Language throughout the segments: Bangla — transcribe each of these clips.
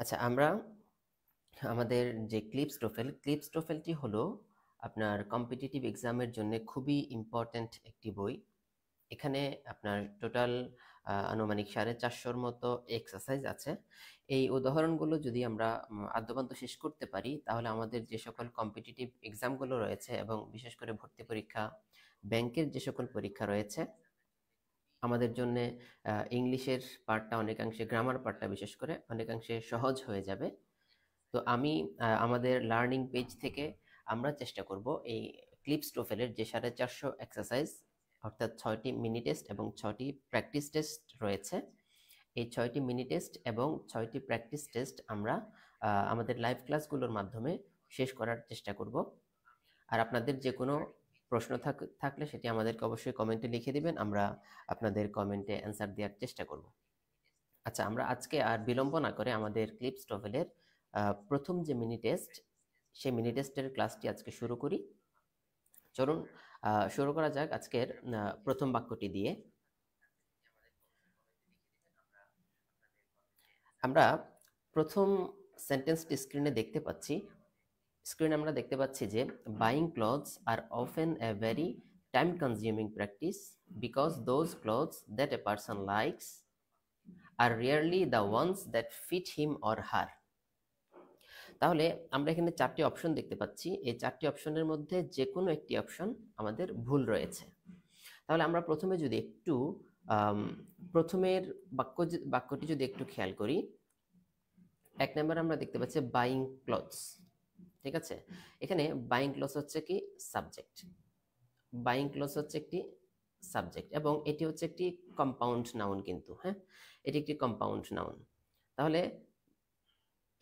আচ্ছা, আমরা আমাদের যে ক্লিপস টোফেলটি হলো আপনার কম্পিটিটিভ এক্সামের জন্য খুবই ইম্পর্ট্যান্ট একটি বই। এখানে আপনার টোটাল আনুমানিক 450 মতো এক্সারসাইজ আছে। এই উদাহরণগুলো যদি আমরা আদ্যপান্ত শেষ করতে পারি, তাহলে আমাদের যে সকল কম্পিটিটিভ এক্সামগুলো রয়েছে এবং বিশেষ করে ভর্তি পরীক্ষা, ব্যাংকের যে সকল পরীক্ষা রয়েছে, আমাদের জন্য ইংলিশের পার্টটা অনেকাংশে, গ্রামার পার্টটা বিশেষ করে অনেকাংশে সহজ হয়ে যাবে। তো আমি আমাদের লার্নিং পেজ থেকে আমরা চেষ্টা করব এই ক্লিপস টোফেলের যে 450 এক্সারসাইজ, অর্থাৎ 6টি মিনি টেস্ট এবং 6টি প্র্যাকটিস টেস্ট রয়েছে, এই 6টি মিনি টেস্ট এবং 6টি প্র্যাকটিস টেস্ট আমরা আমাদের লাইভ ক্লাসগুলোর মাধ্যমে শেষ করার চেষ্টা করব। আর আপনাদের যে কোনো প্রশ্ন থাকলে সেটি আমাদেরকে অবশ্যই কমেন্টে লিখে দিবেন, আমরা আপনাদের কমেন্টে অ্যান্সার দেওয়ার চেষ্টা করব। আচ্ছা, আমরা আজকে আর বিলম্ব না করে আমাদের ক্লিপস টোফেলের প্রথম যে মিনি টেস্ট, সেই মিনি টেস্টের ক্লাসটি আজকে শুরু করি। চলুন শুরু করা যাক আজকের প্রথম বাক্যটি দিয়ে। আমরা প্রথম সেন্টেন্সটি স্ক্রিনে দেখতে পাচ্ছি। স্ক্রিনে আমরা দেখতে পাচ্ছি যে buying clothes are often a very time consuming practice because those clothes that a person likes are rarely the ones that fit him or her. তাহলে আমরা এখানে 4টি অপশন দেখতে পাচ্ছি। এই 4টি অপশনের মধ্যে যে কোনো একটি অপশন আমাদের ভুল রয়েছে। তাহলে আমরা প্রথমে যদি একটু প্রথমের বাক্যটি যদি একটু খেয়াল করি, 1 নম্বরে আমরা দেখতে পাচ্ছি বাইং ক্লথস। ঠিক আছে, এখানে বাইং ক্লথস হচ্ছে কি সাবজেক্ট, বাইং ক্লথস হচ্ছে একটি সাবজেক্ট এবং এটি হচ্ছে একটি কম্পাউন্ড নাউন, কিন্তু হ্যাঁ, এটি একটি কম্পাউন্ড নাউন। তাহলে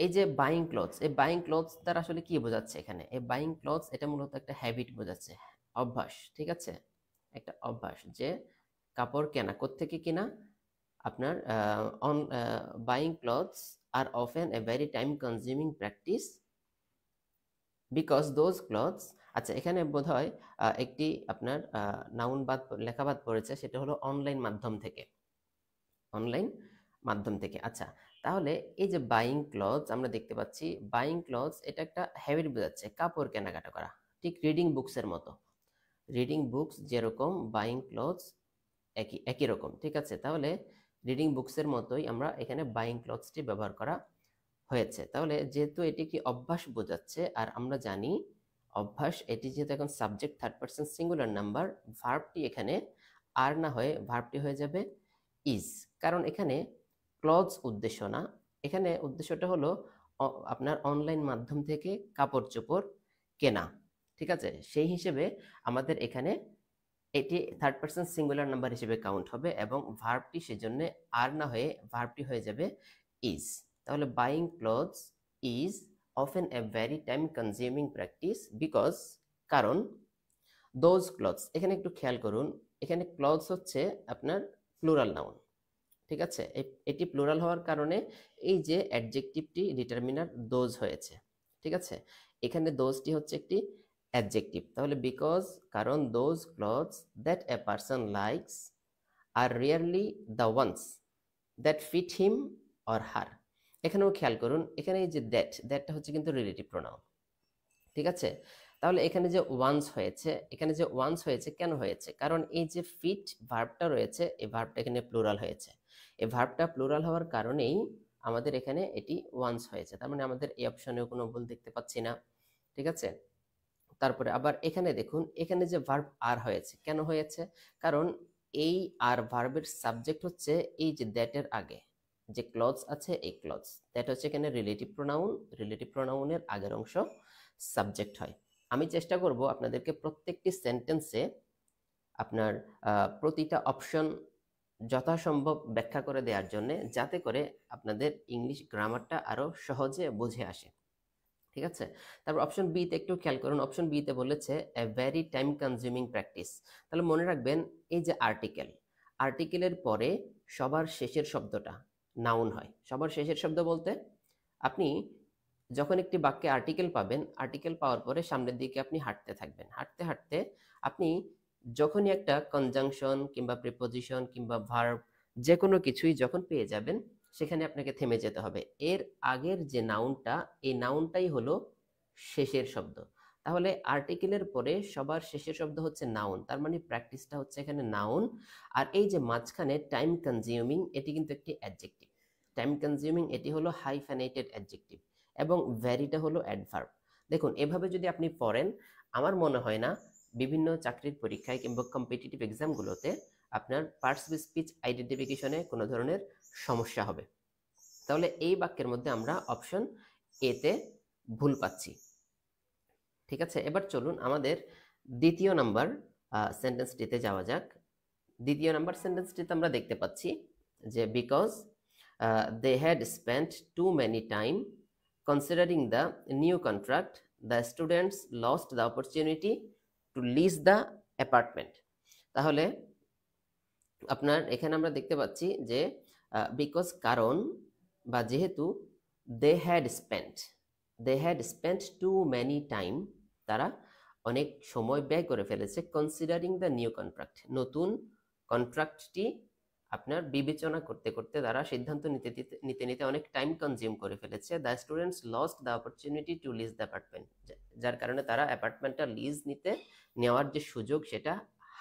এই যে বাইং ক্লথস, এই বাইং ক্লথস তার আসলে কি বোঝাচ্ছে এখানে? এই বাইং ক্লথস এটা মূলত একটা হ্যাবিট বোঝাচ্ছে, অভ্যাস। ঠিক আছে, একটা অভ্যাস যে কাপড় কেনা। কোত্থেকে কিনা? আপনার buying clothes are often a very time consuming practice because those clothes. আচ্ছা, এখানে বোধহয় একটি আপনার নাউন বাদ, লেখা বাদ পড়েছে, সেটা হলো অনলাইন মাধ্যম থেকে, অনলাইন মাধ্যম থেকে। আচ্ছা, তাহলে এই যে বাইং ক্লথস আমরা দেখতে পাচ্ছি, বাইং ক্লথস এটা একটা হ্যাবিট বোঝাচ্ছে, কাপড় কেনাকাটা করা, ঠিক রিডিং বুকসের মতো। রিডিং বুকস যেরকম, বাইং ক্লথস একই একই রকম। ঠিক আছে, তাহলে রিডিং বুকসের মতোই আমরা এখানে বাইং ক্লথসটি ব্যবহার করা হয়েছে। তাহলে যেহেতু এটি একটি অভ্যাস বোঝাচ্ছে, আর আমরা জানি অভ্যাস, এটি যেহেতু এখন subject third person singular number, ভার্বটি এখানে আর না হয়ে ভার্বটি হয়ে যাবে ইজ। কারণ এখানে ক্লথস উদ্দেশ্য না, এখানে উদ্দেশ্যটা হলো আপনার অনলাইন মাধ্যম থেকে কাপড় চোপড় কেনা। ঠিক আছে, সেই হিসেবে আমাদের এখানে এটি থার্ড পারসন সিঙ্গুলার নাম্বার হিসেবে কাউন্ট হবে এবং ভার্বটি সেজন্য আর না হয়ে ভার্বটি হয়ে যাবে ইজ। তাহলে buying clothes is often a very time consuming practice because, কারণ দোজ ক্লথস, এখানে একটু খেয়াল করুন, এখানে ক্লথস হচ্ছে আপনার প্লুরাল নাউন। ঠিক আছে, এটি প্লুরাল হওয়ার কারণে এই যে অ্যাডজেক্টিভটি ডিটারমিনার দোজ হয়েছে। ঠিক আছে, এখানে দোজটি হচ্ছে একটি অ্যাডজেক্টিভ। তাহলে বিকজ, কারণ those clothes that a person likes are rarely the ones that fit him or her. এখানেও খেয়াল করুন, এখানে এই যে দ্যাটটা হচ্ছে কিন্তু রিলেটিভ প্রোনাউন। ঠিক আছে, তাহলে এখানে যে ওয়ান্স হয়েছে, এখানে যে ওয়ান্স হয়েছে কেন হয়েছে? কারণ এই যে ফিট ভার্বটা রয়েছে, এই ভার্বটা এখানে প্লুরাল হয়েছে। এই ভার্বটা প্লুরাল হওয়ার কারণেই আমাদের এখানে এটি ওয়ান্স হয়েছে। তার মানে আমাদের এই অপশনেও কোনো ভুল দেখতে পাচ্ছি না। ঠিক আছে, তারপরে আবার এখানে দেখুন, এখানে যে ভার্ব আর হয়েছে, কেন হয়েছে? কারণ এই আর ভার্বের সাবজেক্ট হচ্ছে এই যে দ্যাটের আগে যে ক্লথস আছে, এই ক্লথস, দ্যাট হচ্ছে এখানে রিলেটিভ প্রোনাউন, রিলেটিভ প্রোনাউনের আগের অংশ সাবজেক্ট হয়। আমি চেষ্টা করব আপনাদেরকে প্রত্যেকটি সেন্টেন্সে আপনার প্রতিটা অপশন যথাসম্ভব ব্যাখ্যা করে দেওয়ার জন্য, যাতে করে আপনাদের ইংলিশ গ্রামারটা আরো সহজে বুঝে আসে। ঠিক আছে, তারপর অপশন বি তে একটু খেয়াল করুন। অপশন বি তে বলেছে এ ভেরি টাইম কনজিউমিং প্র্যাকটিস। তাহলে মনে রাখবেন, এই যে আর্টিকেল, আর্টিকেলের পরে সবার শেষের শব্দটা নাউন হয়। সবার শেষের শব্দ বলতে, আপনি যখন একটি বাক্যে আর্টিকেল পাবেন, আর্টিকেল পাওয়ার পরে সামনের দিকে আপনি হাঁটতে থাকবেন, হাঁটতে হাঁটতে আপনি যখনই একটা কনজাংশন কিংবা প্রিপোজিশন কিংবা ভার্ব যে কোনো কিছুই যখন পেয়ে যাবেন, সেখানে আপনাকে থেমে যেতে হবে। এর আগের যে নাউনটা, এই নাউনটাই হলো শেষের শব্দ। তাহলে আর্টিকেলের পরে সবার শেষের শব্দ হচ্ছে নাউন, তার মানে প্র্যাকটিসটা হচ্ছে এখানে নাউন। আর এই যে মাঝখানে টাইম কনজিউমিং, এটি কিন্তু একটি অ্যাডজেক্টিভ। টাইম কনজিউমিং এটি হলো হাইফানেটেড অ্যাডজেক্টিভ, এবং ভ্যারিটা হলো অ্যাডভার্ব। দেখুন এভাবে যদি আপনি পড়েন, আমার মনে হয় না বিভিন্ন চাকরির পরীক্ষায় কিংবা কম্পিটিটিভ এক্সামগুলোতে আপনার পার্টস অফ স্পিচ আইডেন্টিফিকেশনে কোনো ধরনের সমস্যা হবে। তাহলে এই বাক্যের মধ্যে আমরা অপশন এতে ভুল পাচ্ছি। ঠিক আছে, এবার চলুন আমাদের দ্বিতীয় নাম্বার সেন্টেন্সটিতে যাওয়া যাক। দ্বিতীয় নাম্বার সেন্টেন্সটিতে আমরা দেখতে পাচ্ছি যে because they had spent too many time considering the new contract, the students lost the opportunity to lease the apartment. তাহলে আপনার এখানে আমরা দেখতে পাচ্ছি যে বিকজ কারণ বা যেহেতু they had spent too many time, তারা অনেক সময় ব্যয় করে ফেলেছে, কনসিডারিং দ্য নিউ কন্ট্রাক্ট, নতুন কন্ট্রাক্টটি আপনার বিবেচনা করতে করতে তারা সিদ্ধান্ত নিতে অনেক টাইম কনজিউম করে ফেলেছে। The students lost the opportunity to lease the apartment, যার কারণে তারা অ্যাপার্টমেন্টটা লিজ নেওয়ার যে সুযোগ সেটা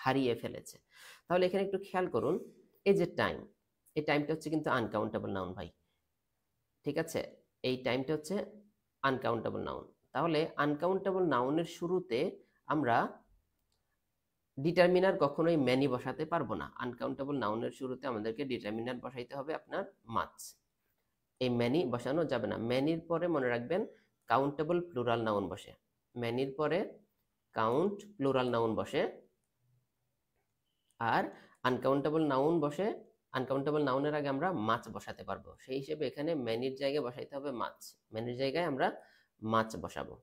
হারিয়ে ফেলেছে। তাহলে এখানে একটু খেয়াল করুন, এই যে টাইম, এই টাইমটা হচ্ছে কিন্তু আনকাউন্টেবল নাউন ভাই। ঠিক আছে, এই টাইমটা হচ্ছে আনকাউন্টেবল নাউন। তাহলে আনকাউন্টেবল নাউনের শুরুতে আমরা ডিটারমিনার কখনোই ম্যানি বসাতে পারবো না। আনকাউন্টেবল নাউনের শুরুতে আমাদেরকে ডিটারমিনার বসাইতে হবে আপনার মাছ। এই ম্যানি বসানো যাবে না। ম্যানির পরে মনে রাখবেন কাউন্টেবল প্লুরাল নাউন বসে, ম্যানির পরে কাউন্ট প্লুরাল নাউন বসে, আর আনকাউন্টেবল নাউন বসে, আনকাউন্টেবল নাউনের আগে আমরা মাছ বসাতে পারবো। সেই হিসেবে এখানে ম্যানির জায়গায় বসাইতে হবে মাছ, ম্যানির জায়গায় আমরা মাছ বসাবো।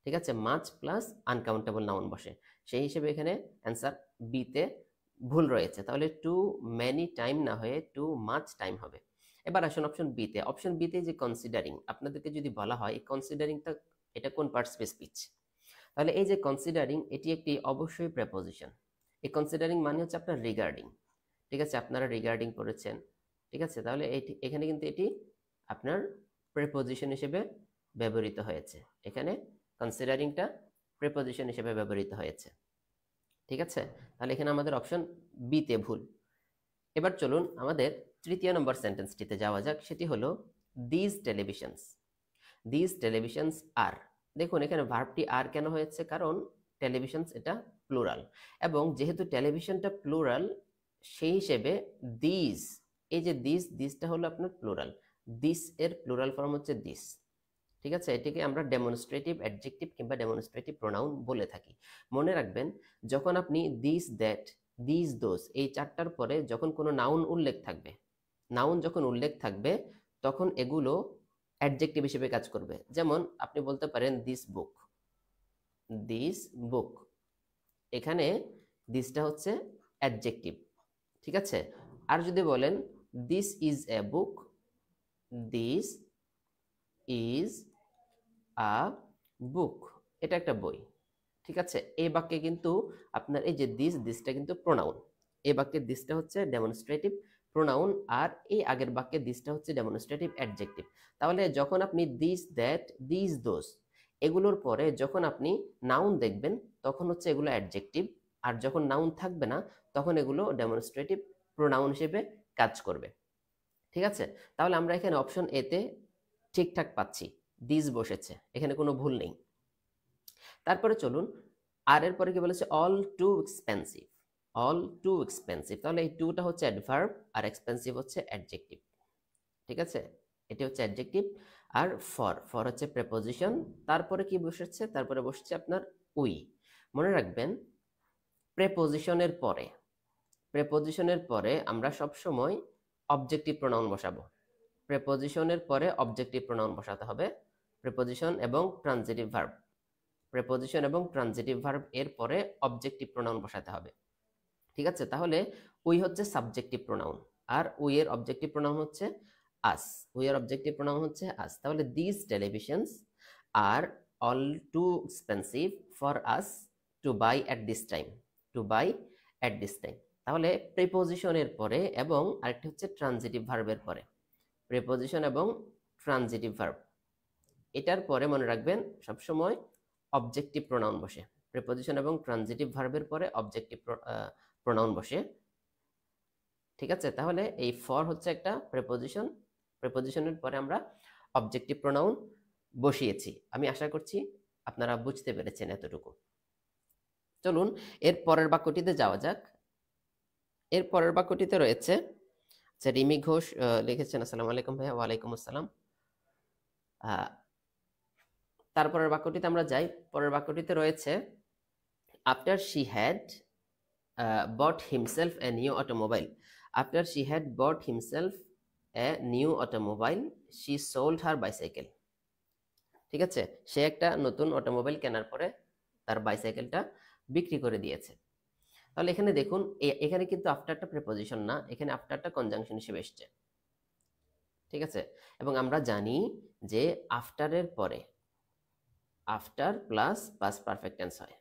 ঠিক আছে, মাছ প্লাস আনকাউন্টেবল নাউন বসে, সেই হিসেবে এখানে অ্যান্সার বিতে ভুল রয়েছে। তাহলে টু ম্যানি টাইম না হয়ে টু মাছ টাইম হবে। এবার আসুন অপশন বিতে। অপশন বিতে যে কনসিডারিং, আপনাদেরকে যদি বলা হয় এই কনসিডারিংটা এটা কোন পার্টস অফ স্পিচ, তাহলে এই যে কনসিডারিং এটি একটি অবশ্যই প্রেপোজিশন। এই কনসিডারিং মানে হচ্ছে আপনার রিগার্ডিং। ঠিক আছে, আপনারা রিগার্ডিং পড়েছেন। ঠিক আছে, তাহলে এখানে কিন্তু এটি আপনার প্রেপোজিশন হিসেবে ব্যবহৃত হয়েছে। এখানে কনসিডারিংটা প্রেপোজিশন হিসেবে ব্যবহৃত হয়েছে। ঠিক আছে, তাহলে এখানে আমাদের অপশন বিতে ভুল। এবার চলুন আমাদের তৃতীয় নম্বর সেন্টেন্সটিতে যাওয়া যাক। সেটি হলো দিজ টেলিভিশনস আর। দেখুন এখানে ভার্বটি আর কেন হয়েছে, কারণ টেলিভিশনস এটা প্লুরাল, এবং যেহেতু টেলিভিশনটা প্লুরাল সেই হিসেবে দিস, এই যে দিসটা হলো আপনার প্লুরাল, দিস এর প্লুরাল ফর্ম হচ্ছে দিস। ঠিক আছে, এটিকে আমরা ডেমনস্ট্রেটিভ অ্যাডজেক্টিভ কিংবা ডেমনস্ট্রেটিভ প্রোনাউন বলে থাকি। মনে রাখবেন যখন আপনি দিস, দ্যাট, দিস, দোজ এই চারটার পরে যখন কোনো নাউন উল্লেখ থাকবে, নাউন যখন উল্লেখ থাকবে তখন এগুলো অ্যাডজেক্টিভ হিসেবে কাজ করবে। যেমন আপনি বলতে পারেন দিস বুক, এখানে দিসটা হচ্ছে অ্যাডজেক্টিভ। ঠিক আছে, আর যদি বলেন this is a book, this is a book, এটা একটা বই। ঠিক আছে, এই বাক্যে কিন্তু আপনার এই যে দিসটা কিন্তু প্রোনাউন, এই বাক্যের দিসটা হচ্ছে ডেমনস্ট্রেটিভ প্রোনাউন, আর এই আগের বাক্যের দিসটা হচ্ছে ডেমনস্ট্রেটিভ অ্যাডজেক্টিভ। তাহলে যখন আপনি দিস, দ্যাট, দিস, দোজ এগুলোর পরে যখন আপনি নাউন দেখবেন তখন হচ্ছে এগুলো অ্যাডজেক্টিভ, আর যখন নাউন থাকবে না তখন এগুলো ডেমনস্ট্রেটিভ প্রোনাউন হিসেবে কাজ করবে। ঠিক আছে, তাহলে আমরা এখানে অপশন এতে ঠিকঠাক পাচ্ছি, দিস বসেছে, এখানে কোনো ভুল নেই। তারপরে চলুন আর এর পরে কি বলেছে, অল টু এক্সপেন্সিভ, তাহলে এই টুটা হচ্ছে অ্যাডভার্ব আর এক্সপেন্সিভ হচ্ছে অ্যাডজেক্টিভ। ঠিক আছে, এটি হচ্ছে অ্যাডজেক্টিভ, আর ফর হচ্ছে প্রেপোজিশন। তারপরে কি বসেছে, তারপরে বসছে আপনার উই। মনে রাখবেন প্রেপোজিশনের পরে আমরা সব সময় অবজেক্টিভ প্রোনাউন বসাবো। প্রেপোজিশনের পরে অবজেক্টিভ প্রোনাউন বসাতে হবে, প্রেপোজিশন এবং ট্রানজিটিভ ভার্ব এর পরে অবজেক্টিভ প্রোনাউন বসাতে হবে। ঠিক আছে, তাহলে উই হচ্ছে সাবজেক্টিভ প্রোনাউন, আর উই এর অবজেক্টিভ প্রোনাউন হচ্ছে আস, তাহলে this televisions are all too expensive for us to buy at this time, তাহলে প্রিপোজিশনের পরে এবং আরেকটি হচ্ছে ট্রানজিটিভ ভার্বের পরে, প্রিপোজিশন এবং ট্রানজিটিভ ভার্ব। এটার পরে মনে রাখবেন সবসময় অবজেক্টিভ প্রোনাউন বসে। প্রিপোজিশন এবং ট্রানজিটিভ ভার্বের পরে অবজেক্টিভ প্রোনাউন বসে, ঠিক আছে? তাহলে এই ফর হচ্ছে একটা প্রিপোজিশন, প্রিপোজিশনের পরে আমরা অবজেক্টিভ প্রোনাউন বসিয়েছি। আমি আশা করছি আপনারা বুঝতে পেরেছেন এতটুকু। চলুন এর পরের বাক্যটিতে যাওয়া যাক। এর পরের বাক্যটিতে রয়েছে, আচ্ছা রিমি ঘোষ লিখেছেন আসসালামু আলাইকুম ভাইয়া। ওয়ালাইকুম আসসালাম। তারপরের বাক্যটিতে আমরা যাই। পরের বাক্যটিতে রয়েছে after she had bought himself a new automobile. After she had bought himself a new automobile, she sold her bicycle. ঠিক আছে, সে একটা নতুন অটোমোবাইল কেনার পরে তার বাইসাইকেলটা বিক্রি করে দিয়েছে। তাহলে এখানে দেখুন এখানে কিন্তু আফটারটা প্রিপোজিশন না, এখানে আফটারটা কনজাংশন হিসেবে এসছে, ঠিক আছে? এবং আমরা জানি যে আফটারের পরে after plus past perfect tense হয়,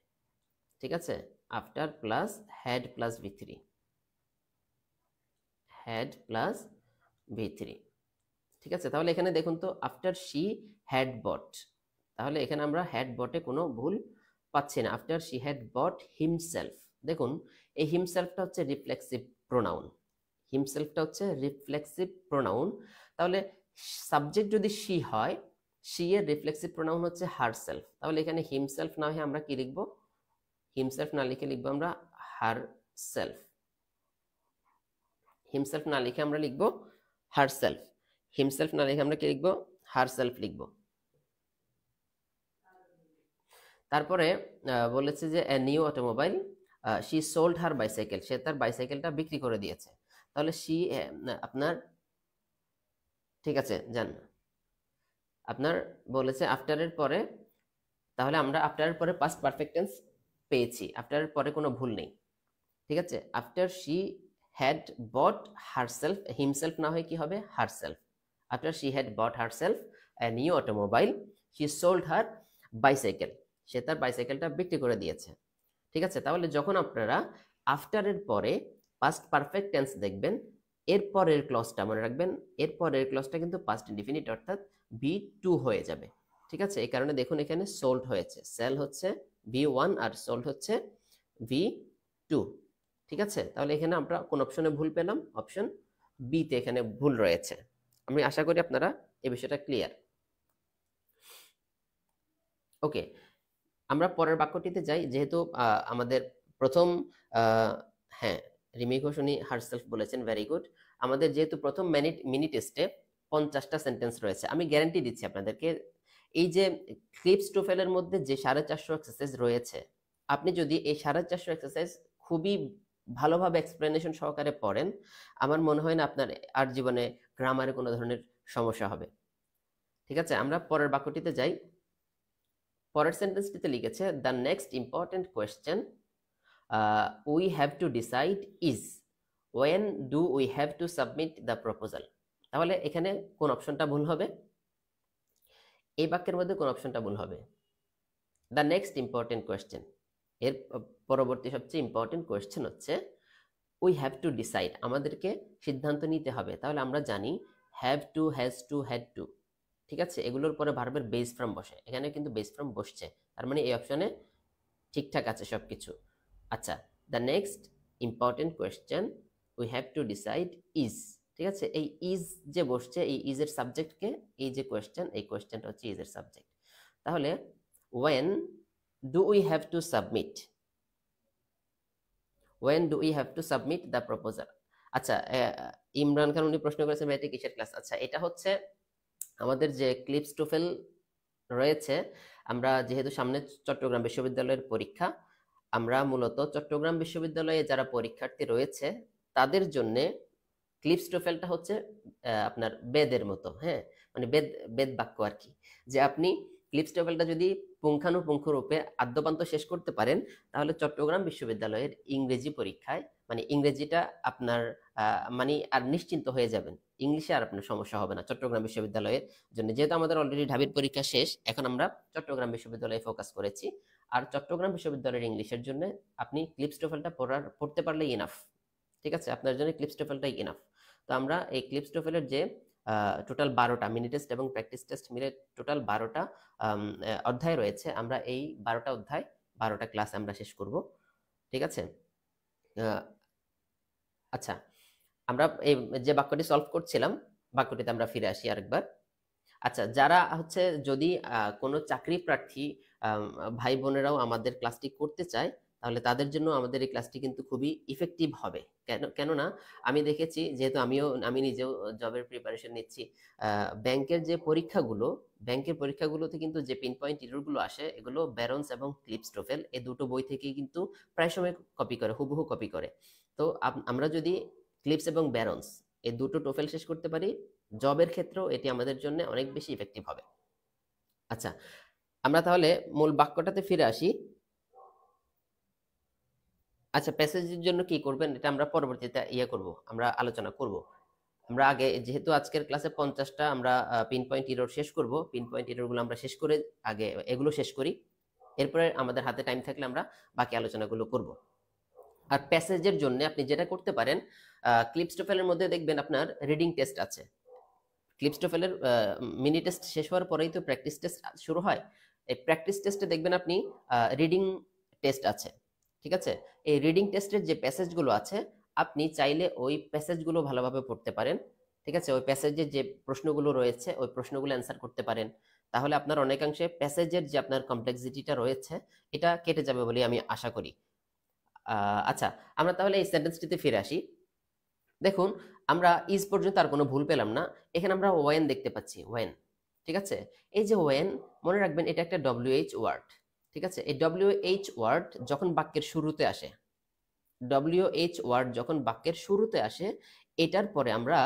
ঠিক আছে? After plus had plus V3, had plus V3, ঠিক আছে? তাহলে এখানে দেখুন তো আফটার শি হ্যাড বট, তাহলে এখানে আমরা হ্যাড বটে কোনো ভুল পাচ্ছি না। After she had bought himself, দেখুন এই হিমসেলফটা হচ্ছে রিফ্লেক্সিভ প্রোনাউন, হিমসেলফটা হচ্ছে রিফ্লেক্সিভ প্রোনাউন। তাহলে সাবজেক্ট যদি শি হয়, শি এর রিফ্লেক্সিভ প্রোনাউন হচ্ছে হারসেলফ, তাহলে এখানে হিমসেলফ না হয়ে আমরা কি লিখবো? হিমসেলফ না লিখে লিখবো আমরা হারসেলফ। হিমসেলফ না লিখে আমরা লিখবো হারসেলফ। হিমসেলফ না লিখে আমরা কি লিখবো? হারসেলফ লিখবো। তারপরে বলেছে যে a new automobile, she sold her bicycle, সে তার বাইসাইকেলটা বিক্রি করে দিয়েছে। তাহলে শি আপনার, ঠিক আছে জান, আপনার বলেছে আফটারের পরে, তাহলে আমরা আফটারের পরে পাস্ট পারফেক্ট টেন্স পেয়েছি, আফটারের পরে কোনো ভুল নেই, ঠিক আছে? After she had bought herself, himself না হয় কি হবে? Herself. After she had bought herself a new automobile, she sold her bicycle, সে তার বাইসাইকেলটা বিক্রি করে দিয়েছে, ঠিক আছে? তাহলে যখন আপনারা আফটারের পরে পাস্ট পারফেক্ট টেন্স দেখবেন, এর পরের ক্লজটা মনে রাখবেন, এর পরের ক্লজটা কিন্তু পাস্ট ইনডিফিনিট অর্থাৎ V2 হয়ে যাবে, ঠিক আছে? এই কারণে দেখুন এখানে সোল্ড হয়েছে, সেল হচ্ছে V1 আর সোল্ড হচ্ছে V2, ঠিক আছে? তাহলে এখানে আমরা কোন অপশনে ভুল পেলাম? অপশন বি তে এখানে ভুল রয়েছে। আমি আশা করি আপনারা এই বিষয়টা ক্লিয়ার। ওকে, আমরা পরের বাক্যটিতে যাই। যেহেতু আমাদের প্রথম হ্যাঁ রিমি ঘোষ উনি হারসেলফ বলেছেন, ভেরি গুড। আমাদের যেহেতু প্রথম মিনি টেস্টে 50টা সেন্টেন্স রয়েছে, আমি গ্যারান্টি দিচ্ছি আপনাদেরকে এই যে ক্লিপস টোফেলের মধ্যে যে 450 এক্সারসাইজ রয়েছে, আপনি যদি এই 450 এক্সারসাইজ খুবই ভালোভাবে এক্সপ্লেনেশন সহকারে পড়েন, আমার মনে হয় না আপনার আর জীবনে গ্রামারে কোনো ধরনের সমস্যা হবে, ঠিক আছে? আমরা পরের বাক্যটিতে যাই। পরের সেন্টেন্সটিতে লিখেছে the next important question we have to decide is when do we have to submit the proposal. তাহলে এখানে কোন অপশনটা ভুল হবে? এই বাক্যের মধ্যে কোন অপশনটা ভুল হবে? দ্য নেক্সট ইম্পর্টেন্ট কোয়েশ্চেন, এর পরবর্তী সবচেয়ে ইম্পর্টেন্ট কোয়েশ্চেন হচ্ছে উই হ্যাভ টু ডিসাইড, আমাদেরকে সিদ্ধান্ত নিতে হবে। তাহলে আমরা জানি have to, has to, had to, ঠিক আছে? এগুলোর পরে ভার্বের বেস ফর্ম বসে, এখানে কিন্তু বেস ফর্ম বসছে, তার মানে এই অপশনে ঠিকঠাক আছে সবকিছু। আচ্ছা, the next important question we have to decide is, ঠিক আছে? এই ইজ যে বসছে, এই ইজ এর সাবজেক্টকে, এই যে কোয়েশ্চেন, এই কোয়েশ্চেনটা হচ্ছে ইজ এর সাবজেক্ট। তাহলে when do we have to submit, when do we have to submit the proposal? আচ্ছা, ইমরান খান উনি প্রশ্ন করেছেন এটা কিসের ক্লাস? আচ্ছা, এটা হচ্ছে আমাদের যে ক্লিপস টোফেল রয়েছে, আমরা যেহেতু সামনে চট্টগ্রাম বিশ্ববিদ্যালয়ের পরীক্ষা, আমরা মূলত চট্টগ্রাম বিশ্ববিদ্যালয়ে যারা পরীক্ষার্থী রয়েছে তাদের জন্য ক্লিপস টোফেলটা হচ্ছে আপনার বেদের মতো, হ্যাঁ, মানে বেদ বাক্য আর কি, যে আপনি ক্লিপস টোফেলটা যদি পুঙ্খানুপুঙ্খ রূপে আদ্যপান্ত শেষ করতে পারেন, তাহলে চট্টগ্রাম বিশ্ববিদ্যালয়ের ইংরেজি পরীক্ষায় মানে ইংরেজিটা আপনার মানে আর নিশ্চিন্ত হয়ে যাবেন, ইংলিশে আর আপনার সমস্যা হবে না চট্টগ্রাম বিশ্ববিদ্যালয়ের জন্য। যেহেতু আমাদের অলরেডি ঢাবির পরীক্ষা শেষ, এখন আমরা চট্টগ্রাম বিশ্ববিদ্যালয়ে ফোকাস করেছি। আর চট্টগ্রাম বিশ্ববিদ্যালয়ের ইংলিশের জন্য আপনি ক্লিপস টোফেলটা পড়তে পারলে ইনাফ, ঠিক আছে? আপনার জন্য ক্লিপস টোফেলটাই ইনাফ। তো আমরা এই ক্লিপস টোফেলের যে টোটাল 12টা মিনি টেস্ট এবং প্র্যাকটিস টেস্ট মিলে টোটাল 12টা অধ্যায় রয়েছে। আমরা এই 12টা অধ্যায় 12টা ক্লাস আমরা শেষ করব, ঠিক আছে? আচ্ছা, আমরা এই যে বাক্যটি সলভ করছিলাম, বাক্যটিতে আমরা ফিরে আসি আরেকবার। আচ্ছা, যারা হচ্ছে যদি কোনো চাকরি প্রার্থী ভাই বোনেরাও আমাদের ক্লাসটি করতে চায়, তাহলে তাদের জন্য আমাদের এই ক্লাসটি কিন্তু খুবই ইফেক্টিভ হবে। কেননা আমি দেখেছি, যেহেতু আমি নিজেও জবের প্রিপারেশন নিচ্ছি, ব্যাংকের পরীক্ষাগুলোতে কিন্তু যে পিন পয়েন্ট এররগুলো আসে, এগুলো ব্যারন্স এবং ক্লিপস টোফেল এই দুটো বই থেকেই কিন্তু প্রায় সময় কপি করে, হুবহু কপি করে। তো আমরা যদি ক্লিপস এবং ব্যারন্স এই দুটো টোফেল শেষ করতে পারি, জবের ক্ষেত্রেও এটি আমাদের জন্য অনেক বেশি ইফেক্টিভ হবে। আচ্ছা, আমরা তাহলে মূল বাক্যটাতে ফিরে আসি। আচ্ছা, প্যাসেজের জন্য কি করবেন এটা আমরা পরবর্তীতে আমরা আলোচনা করব। আমরা আগে, যেহেতু আজকের ক্লাসে 50টা আমরা পিন পয়েন্ট এরর শেষ করব, পিন পয়েন্ট এররগুলো আমরা শেষ করে আগে এগুলো শেষ করি, এরপরে আমাদের হাতে টাইম থাকলে আমরা বাকি আলোচনাগুলো করব। আর প্যাসেজের জন্য আপনি যেটা করতে পারেন, ক্লিপস টোফেলের মধ্যে দেখবেন আপনার রিডিং টেস্ট আছে। ক্লিপস টোফেলের মিনি টেস্ট শেষ হওয়ার পরেই তো প্র্যাকটিস টেস্ট শুরু হয়। এই প্র্যাকটিস টেস্টে দেখবেন আপনি রিডিং টেস্ট আছে, ঠিক আছে? এই রিডিং টেস্টের যে প্যাসেজগুলো আছে, আপনি চাইলে ওই প্যাসেজগুলো ভালোভাবে পড়তে পারেন, ঠিক আছে? ওই প্যাসেজের যে প্রশ্নগুলো রয়েছে ওই প্রশ্নগুলো অ্যান্সার করতে পারেন, তাহলে আপনার অনেকাংশে প্যাসেজের যে আপনার কমপ্লেক্সিটিটা রয়েছে এটা কেটে যাবে বলে আমি আশা করি। আচ্ছা, আমরা তাহলে এই সেন্টেন্সটিতে ফিরে আসি। দেখুন, আমরা ইজ পর্যন্ত আর কোনো ভুল পেলাম না। এখানে আমরা ওয়েন দেখতে পাচ্ছি, ওয়েন, ঠিক আছে? এই যে ওয়েন, মনে রাখবেন এটা একটা WH ওয়ার্ড, ঠিক আছে? এই WH ওয়ার্ড যখন বাক্যের শুরুতে আসে, WH ওয়ার্ড যখন বাক্যের শুরুতে আসে, এটার পরে আমরা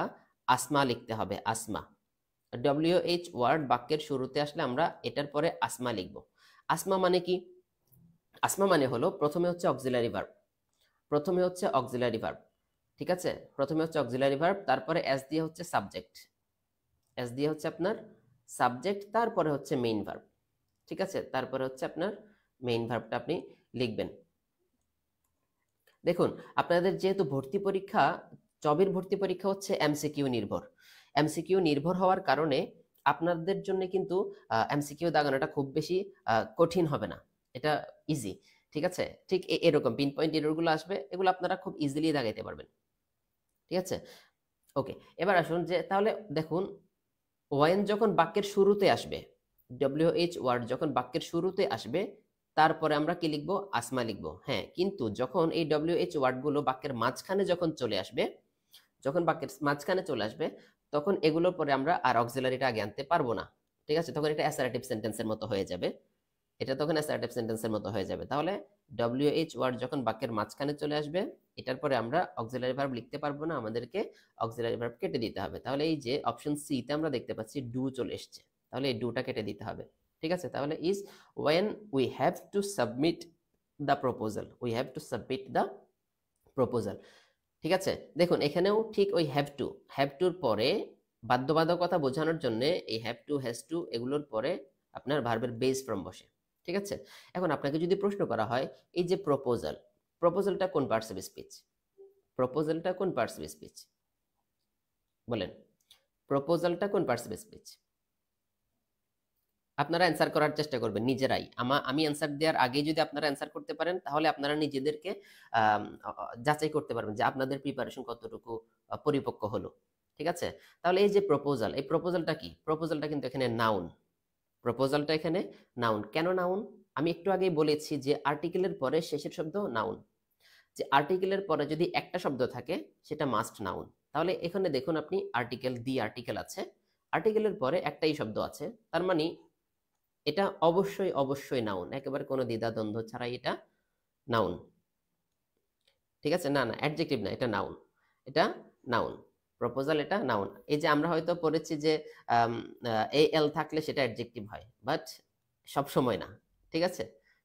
আসমা লিখতে হবে, আসমা। WH ওয়ার্ড বাক্যের শুরুতে আসলে আমরা এটার পরে আসমা লিখব। আসমা মানে কি? আসমা মানে হলো প্রথমে হচ্ছে অক্সিলারি ভার্ব, ঠিক আছে? প্রথমে হচ্ছে অক্সিলারি ভার্ব, তারপরে এস দিয়ে হচ্ছে সাবজেক্ট, আপনার সাবজেক্ট, তারপরে হচ্ছে মেইন ভার্ব, ঠিক আছে? তারপরে হচ্ছে আপনার মেইন ভার্বটা আপনি লিখবেন। দেখুন, আপনাদের যেহেতু জবের ভর্তি পরীক্ষা হচ্ছে এমসিকিউ নির্ভর হওয়ার কারণে আপনাদের জন্য কিন্তু এমসিকিউ দাগানোটা খুব বেশি কঠিন হবে না, এটা ইজি, ঠিক আছে? ঠিক এরকম পিন পয়েন্ট এররগুলো আসবে, এগুলো আপনারা খুব ইজিলি দাগাইতে পারবেন, ঠিক আছে? ওকে, এবার আসুন যে তাহলে দেখুন, ওয়েন যখন বাক্যের শুরুতে আসবে, WH ওয়ার্ড যখন বাক্যের শুরুতে আসবে, তারপরে আমরা কি লিখবো? আসমা লিখবো। হ্যাঁ, কিন্তু যখন এই WH ওয়ার্ডগুলো বাক্যের মাঝখানে যখন চলে আসবে, তখন এগুলোর পরে আমরা আর অক্সিলারিটা আগে আনতে পারবো না, ঠিক আছে? তখন এটা অ্যাসার্টিভ সেন্টেন্সের মতো হয়ে যাবে, তাহলে WH ওয়ার্ড যখন বাক্যের মাঝখানে চলে আসবে, এটার পরে আমরা অক্সিলারি ভার্ব লিখতে পারবো না, আমাদেরকে অক্সিলারি ভার্ব কেটে দিতে হবে। তাহলে এই যে অপশন সি তে আমরা দেখতে পাচ্ছি ডু চলে এসেছে, তাহলে এই ডুটা কেটে দিতে হবে, ঠিক আছে? তাহলে is when we have to submit the proposal, ঠিক আছে? দেখুন, এখানেও ঠিক ওই হ্যাভ টুর পরে বাধ্যবাধকতা বোঝানোর জন্য এই হ্যাভ টু, হ্যাজ টু এগুলোর পরে আপনার ভার্বের বেস ফর্ম বসে, ঠিক আছে? এখন আপনাকে যদি প্রশ্ন করা হয়, এই যে প্রপোজালটা কোন পার্টস অফ স্পিচ? বলেন, প্রপোজালটা কোন পার্টস অফ স্পিচ? আপনারা অ্যান্সার করার চেষ্টা করবেন নিজেরাই। আমি অ্যান্সার দেওয়ার আগে যদি আপনারা অ্যান্সার করতে পারেন, তাহলে আপনারা নিজেদেরকে যাচাই করতে পারবেন যে আপনাদের প্রিপারেশন কতটুকু পরিপক্ক হলো, ঠিক আছে? তাহলে এই যে প্রপোজাল, এই প্রপোজালটা কি? প্রপোজালটা কিন্তু এখানে নাউন। কেন নাউন? আমি একটু আগেই বলেছি যে আর্টিকেলের পরে শেষের শব্দ নাউন, যে আর্টিকেলের পরে যদি একটা শব্দ থাকে সেটা মাস্ট নাউন। তাহলে এখানে দেখুন, আপনি আর্টিকেল আছে, আর্টিকেলের পরে একটাই শব্দ আছে, তার মানে এটা অবশ্যই নাউন, একেবারে কোনো দ্বিধাদ্বন্দ্ব ছাড়াই এটা নাউন, ঠিক আছে? না, অ্যাডজেক্টিভ না, এটা নাউন। প্রপোজাল এটা নাউন। এই যে আমরা হয়তো পড়েছি যে এল থাকলে সেটা অ্যাডজেক্টিভ হয়, বাট সব সময় না, ঠিক আছে?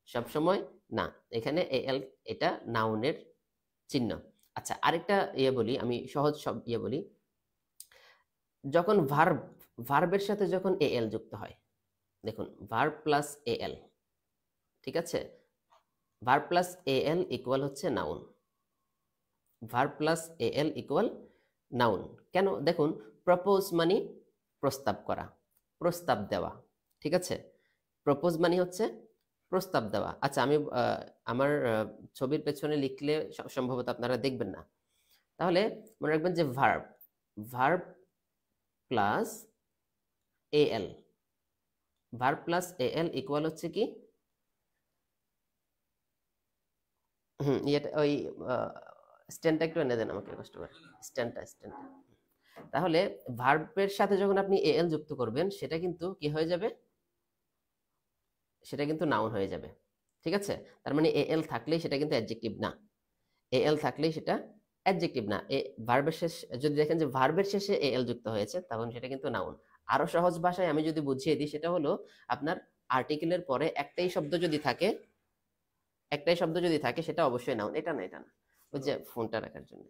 সব সময় না, এখানে এল এটা নাউনের চিহ্ন। আচ্ছা, আরেকটা বলি, আমি সহজ সব বলি, যখন ভার্বের সাথে যখন এল যুক্ত হয়, দেখুন, ভার্ব প্লাস এল, ঠিক আছে? ভার্ব প্লাস এল ইকুয়াল হচ্ছে নাউন, কেন? দেখুন, প্রপোজ মানে প্রস্তাব করা, প্রস্তাব দেওয়া। ঠিক আছে, প্রপোজ মানে হচ্ছে প্রস্তাব দেওয়া। আচ্ছা, আমি আমার ছবির পেছনে লিখলে সম্ভবত আপনারা দেখবেন না, তাহলে মনে রাখবেন যে verb, verb plus AL, verb plus AL equal হচ্ছে কি, এটা ওই স্ট্যান্ডটা একটু এনে দেন আমাকে কষ্ট করে, স্ট্যান্ডটা। তাহলে ভার্বের সাথে যখন আপনি এএল যুক্ত করবেন সেটা কিন্তু কি হয়ে যাবে, সেটা কিন্তু নাউন হয়ে যাবে। ঠিক আছে, তার মানে এএল থাকলেই সেটা কিন্তু অ্যাডজেক্টিভ না, এএল থাকলেই সেটা অ্যাডজেক্টিভ না। ভার্বের শেষ যদি দেখেন যে ভার্বের শেষে এএল যুক্ত হয়েছে তখন সেটা কিন্তু নাউন। আরো সহজ ভাষায় আমি যদি বুঝিয়ে দিই সেটা হলো আপনার আর্টিকেলের পরে একটাই শব্দ যদি থাকে, একটাই শব্দ যদি থাকে সেটা অবশ্যই নাউন। এটা না, এটা না, ওই যে ফোনটা রাখার জন্য।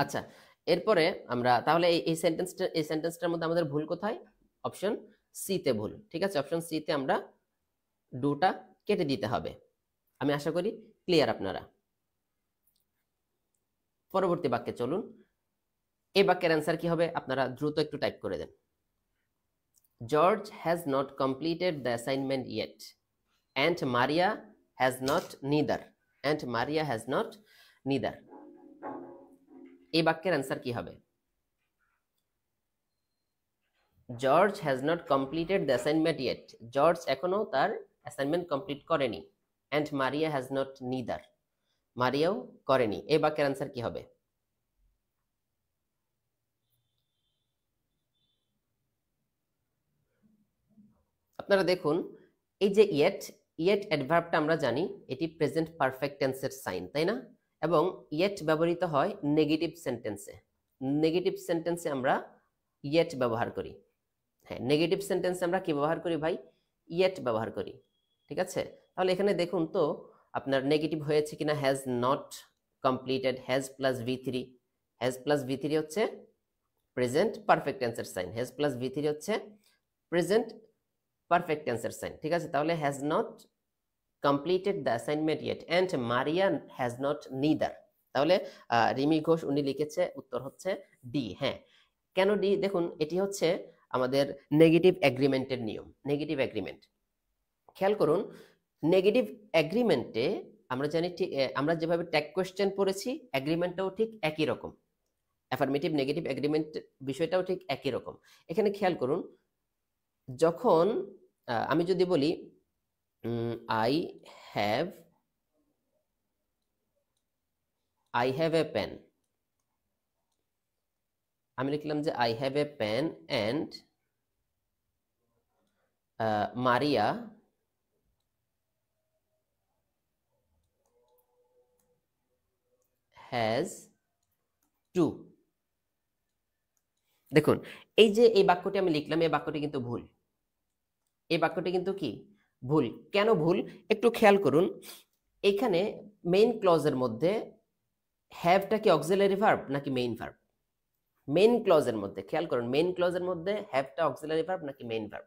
আচ্ছা, এরপরে আমরা তাহলে এই সেন্টেন্সটার মধ্যে আমাদের ভুল কোথায়? অপশন সি তে ভুল। ঠিক আছে, অপশন সি তে আমরা ডুটা কেটে দিতে হবে। আমি আশা করি ক্লিয়ার আপনারা। পরবর্তী বাক্যে চলুন। এই বাক্যের অ্যান্সার কি হবে আপনারা দ্রুত একটু টাইপ করে দেন। George has not completed the assignment yet and Maria has not neither, and Maria has not neither. এই বাক্যের অ্যান্সার কি হবে? George has not completed the assignment yet, George এখনো তার অ্যাসাইনমেন্ট কমপ্লিট করেনি। And Maria has not neither, মারিয়াও করেনি। এই বাক্যের অ্যান্সার কি হবে? আপনারা দেখুন, এই যে ইয়েট, ইয়েট অ্যাডভার্বটা আমরা জানি এটি প্রেজেন্ট পারফেক্ট টেন্সের সাইন, তাই না? এবং ইয়েট ব্যবহৃত হয় নেগেটিভ সেন্টেন্সে। নেগেটিভ সেন্টেন্সে আমরা ইয়েট ব্যবহার করি। হ্যাঁ, নেগেটিভ সেন্টেন্সে আমরা কি ব্যবহার করি ভাই? ইয়েট ব্যবহার করি। ঠিক আছে, তাহলে এখানে দেখুন তো আপনার নেগেটিভ হয়েছে কিনা। Has not completed, has plus V three, has plus V three হচ্ছে প্রেজেন্ট পারফেক্ট টেন্সের sign, has plus V three হচ্ছে প্রেজেন্ট পারফেক্ট টেন্সের সাইন। ঠিক আছে, তাহলে has not completed the assignment yet and Maria has not neither. তাহলে রিমি ঘোষ উনি লিখেছে উত্তর হচ্ছে ডি। হ্যাঁ, কেন ডি? দেখুন, এটি হচ্ছে আমাদের নেগেটিভ এগ্রিমেন্টের নিয়ম। নেগেটিভ এগ্রিমেন্ট খেয়াল করুন, নেগেটিভ এগ্রিমেন্টে আমরা জানি ঠিক আমরা যেভাবে ট্যাগ কোয়েশ্চেন পড়েছি এগ্রিমেন্টটাও ঠিক একই রকম। অ্যাফার্মেটিভ নেগেটিভ এগ্রিমেন্ট বিষয়টাও ঠিক একই রকম। এখানে খেয়াল করুন, যখন আমি যদি বলি আই হ্যাভ এ পেন, আমি লিখলাম যে I have a pen and Maria has two. দেখুন, এই যে এই বাক্যটি আমি লিখলাম, এই বাক্যটি কিন্তু ভুল। এই বাক্যটি কিন্তু কি ভুল? কেন ভুল একটু খেয়াল করুন। এখানে মেইন ক্লজের মধ্যে হ্যাভটা কি অক্সিলারি ভার্ব নাকি মেইন ভার্ব? মেইন ক্লজের মধ্যে খেয়াল করুন, মেইন ক্লজের মধ্যে হ্যাভটা অক্সিলারি ভার্ব নাকি মেইন ভার্ব?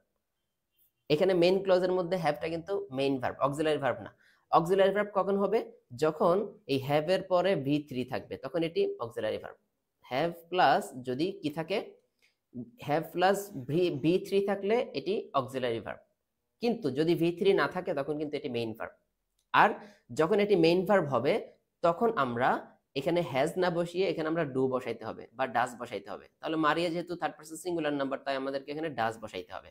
এখানে মেইন ক্লজের মধ্যে হ্যাভটা কিন্তু মেইন ভার্ব, অক্সিলারি ভার্ব না। অক্সিলারি ভার্ব কখন হবে? যখন এই হ্যাভ এর পরে ভি থ্রি থাকবে, তখন এটি অক্সিলারি ভার্ব। হ্যাভ প্লাস যদি কি থাকে, হ্যাভ প্লাস ভি থ্রি থাকলে এটি অক্সিলারি ভার্ব। কিন্তু যদি ভি থ্রি না থাকে তখন কিন্তু এটি মেইন ভার্ব। আর যখন এটি মেইন ভার্ব হবে তখন আমরা এখানে হ্যাজ না বসিয়ে এখানে আমরা ডু বসাইতে হবে বা ডাজ বসাইতে হবে। তাহলে মারিয়া যেহেতু থার্ড পারসন সিঙ্গুলার নাম্বার, তাই আমাদেরকে এখানে ডাজ বসাইতে হবে।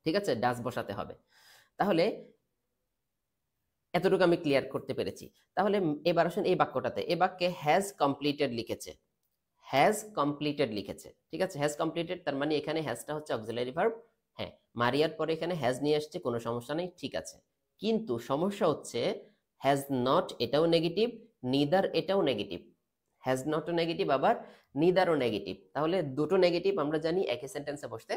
ঠিক আছে, ডাজ বসাতে হবে। তাহলে এতটুকু আমি ক্লিয়ার করতে পেরেছি। তাহলে এবার আসুন এই বাক্যটাতে, এই বাক্যে হ্যাজ কমপ্লিটেড লিখেছে, হ্যাজ কমপ্লিটেড লিখেছে। ঠিক আছে, হ্যাজ কমপ্লিটেড, তার মানে এখানে হ্যাজটা হচ্ছে অক্সিলারি ভার্ব। হ্যাঁ, মারিয়ার পরে এখানে হ্যাজ নিয়ে আসছে, কোনো সমস্যা নেই, ঠিক আছে। কিন্তু সমস্যা হচ্ছে হ্যাজ নট এটাও নেগেটিভ, নিদার এটাও নেগেটিভ। হ্যাজ নটও নেগেটিভ, আবার নিদারও নেগেটিভ। তাহলে দুটো নেগেটিভ আমরা জানি একই সেন্টেন্সে বসতে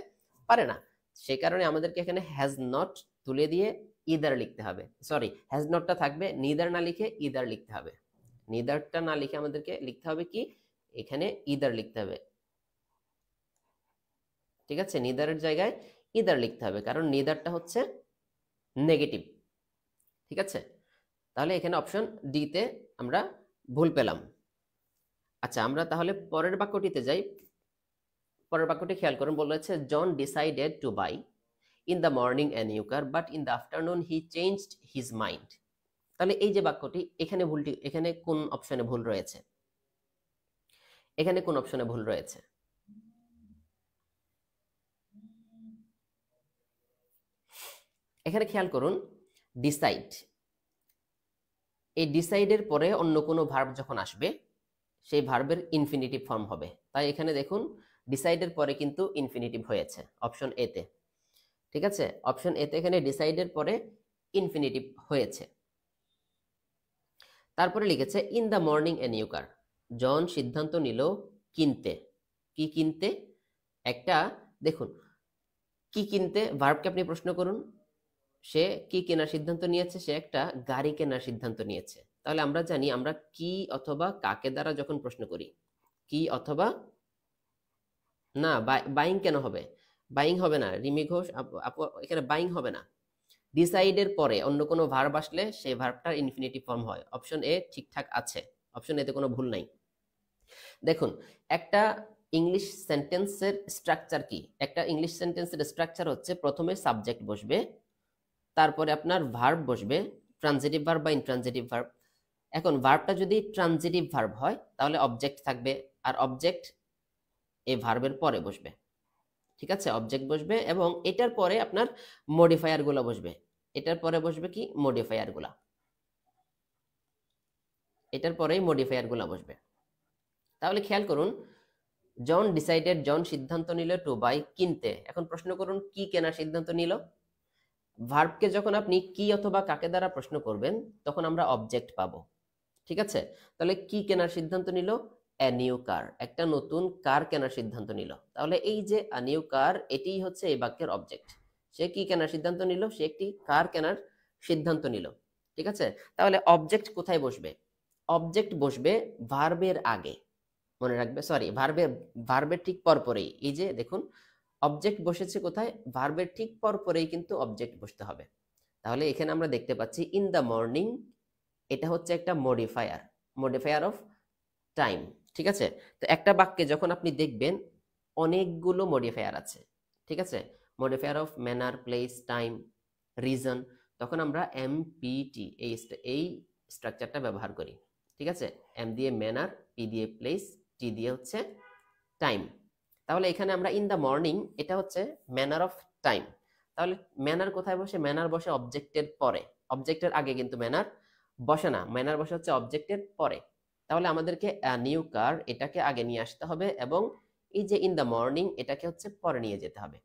পারে না। সে কারণে আমাদেরকে এখানে হ্যাজ নট তুলে দিয়ে ইদার লিখতে হবে। সরি, হ্যাজ নটটা থাকবে, নিদার না লিখে ইদার লিখতে হবে। নিদারটা না লিখে আমাদেরকে লিখতে হবে কি, এখানে ইদার লিখতে হবে। ঠিক আছে, নিদারের জায়গায় ইদার লিখতে হবে, কারণ নিদারটা হচ্ছে নেগেটিভ। ঠিক আছে, তাহলে এখানে অপশন ডি তে আমরা ভুল পেলাম। আচ্ছা, আমরা তাহলে পরের বাক্যটিতে যাই। পরের বাক্যটি খেয়াল করুন, বলেছে John decided to buy in the morning a new car but in the afternoon he changed his mind. তাহলে এই যে বাক্যটি, এখানে ভুলটি, এখানে কোন অপশনে ভুল রয়েছে? এখানে কোন অপশনে ভুল রয়েছে? এখানে খেয়াল করুন, ডিসাইড, এই ডিসাইডের পরে অন্য কোনো ভার্ব যখন আসবে সেই ভার্বের ইনফিনিটিভ ফর্ম হবে। তাই এখানে দেখুন ডিসাইডের পরে কিন্তু ইনফিনিটিভ হয়েছে অপশন এতে। ঠিক আছে, অপশন এতে এখানে ডিসাইডের পরে ইনফিনিটিভ হয়েছে। তারপরে লিখেছে in the morning a new car, John সিদ্ধান্ত নিল কিনতে। কি কিনতে? একটা, দেখুন কি কিনতে, ভার্বকে আপনি প্রশ্ন করুন, সে কি কেনার সিদ্ধান্ত নিয়েছে? সে একটা গাড়ি কেনার সিদ্ধান্ত নিয়েছে। তাহলে আমরা জানি, আমরা কি অথবা কাকে দ্বারা যখন প্রশ্ন করি, কি অথবা, না বাইং কেন হবে? বাইং হবে না, রিমি ঘোষ আপু, এখানে বাইং হবে না। ডিসাইডের পরে অন্য কোনো ভার্ব আসলে সেই ভার্বটার ইনফিনিটিভ ফর্ম হয়। অপশন এ ঠিকঠাক আছে, অপশন এতে কোনো ভুল নাই। দেখুন একটা ইংলিশ সেন্টেন্সের স্ট্রাকচার কি? একটা ইংলিশ সেন্টেন্সের স্ট্রাকচার হচ্ছে প্রথমে সাবজেক্ট বসবে, তারপরে আপনার ভার্ব বসবে, ট্রানজিটিভ ভার্ব বা ইনট্রানজিটিভ ভার্ব। এখন ভার্বটা যদি ট্রানজিটিভ ভার্ব হয় তাহলে অবজেক্ট থাকবে, আর অবজেক্ট এই ভার্বের পরে বসবে। ঠিক আছে, অবজেক্ট বসবে এবং এটার পরে আপনার মডিফায়ার গুলো বসবে। এটার পরে বসবে কি? মডিফায়ার গুলা। এটার পরেই মডিফায়ার গুলা বসবে। তাহলে খেয়াল করুন, জন ডিসাইডেড, জন সিদ্ধান্ত নিল টু বাই, কিনতে। এখন প্রশ্ন করুন কি কেনার সিদ্ধান্ত নিল? ভার্বকে যখন আপনি কি অথবা কাকে দ্বারা প্রশ্ন করবেন তখন আমরা অবজেক্ট পাবো। ঠিক আছে, তাহলে কি কেনার সিদ্ধান্ত নিল? এ নিউ কার, একটা নতুন কার কেনার সিদ্ধান্ত নিল। তাহলে এই যে আ নিউ কার, এটিই হচ্ছে এই বাক্যের অবজেক্ট। সে কি কেনার সিদ্ধান্ত নিল? সে একটি কার কেনার সিদ্ধান্ত নিল। ঠিক আছে, তাহলে অবজেক্ট কোথায় বসবে? অবজেক্ট বসবে ভার্বের আগে, মনে রাখবে, সরি ভার্বের ঠিক পরপরেই। এই যে দেখুন অবজেক্ট বসেছে কোথায়? ভার্বের ঠিক পরপরেই কিন্তু অবজেক্ট বসতে হবে। তাহলে এখানে আমরা দেখতে পাচ্ছি ইন দ্য মর্নিং, এটা হচ্ছে একটা মডিফায়ার, মডিফায়ার অফ টাইম। ঠিক আছে, তো একটা বাক্যে যখন আপনি দেখবেন অনেকগুলো মডিফায়ার আছে, ঠিক আছে, modifier of manner, place, time, reason, তখন আমরা এমপিটি এই স্ট্রাকচারটা ব্যবহার করি। ঠিক আছে, এম দিয়ে ম্যানার, পি দিয়ে প্লেস, টি দিয়ে হচ্ছে টাইম। তাহলে এখানে আমরা ইন দ্য মর্নিং, এটা হচ্ছে ম্যানার অফ টাইম। তাহলে ম্যানার কোথায় বসে? ম্যানার বসে অবজেক্টের পরে, অবজেক্টের আগে কিন্তু ম্যানার বসে না, ম্যানার বসে হচ্ছে অবজেক্টের পরে। তাহলে আমাদেরকে নিউ কার এটাকে আগে নিয়ে আসতে হবে এবং এই যে ইন দ্য মর্নিং এটাকে হচ্ছে পরে নিয়ে যেতে হবে।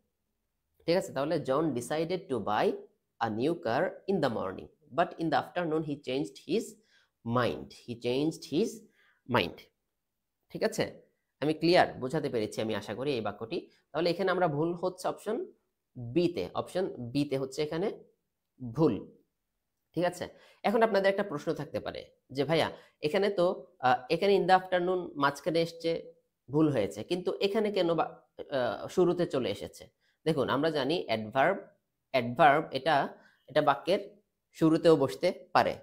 ঠিক আছে, তাহলে John decided to buy a new car in the morning but in the afternoon he changed his mind, he changed his mind. ঠিক আছে, আমি ক্লিয়ার, বোঝাতে পেরেছি আমি আশা করি এই বাক্যটি। তাহলে এখানে আমরা ভুল হচ্ছে অপশন বিতে, অপশন বিতে হচ্ছে এখানে ভুল। ঠিক আছে, এখন আপনাদের একটা প্রশ্ন থাকতে পারে যে ভাইয়া এখানে তো এখানে ইন দ্য আফটারনুন মাঝখানে এসছে, ভুল হয়েছে, কিন্তু এখানে কেন শুরুতে চলে এসেছে? দেখুন আমরা জানি অ্যাডভার্ব, অ্যাডভার্ব এটা এটা বাক্যের শুরুতেও বসতে পারে,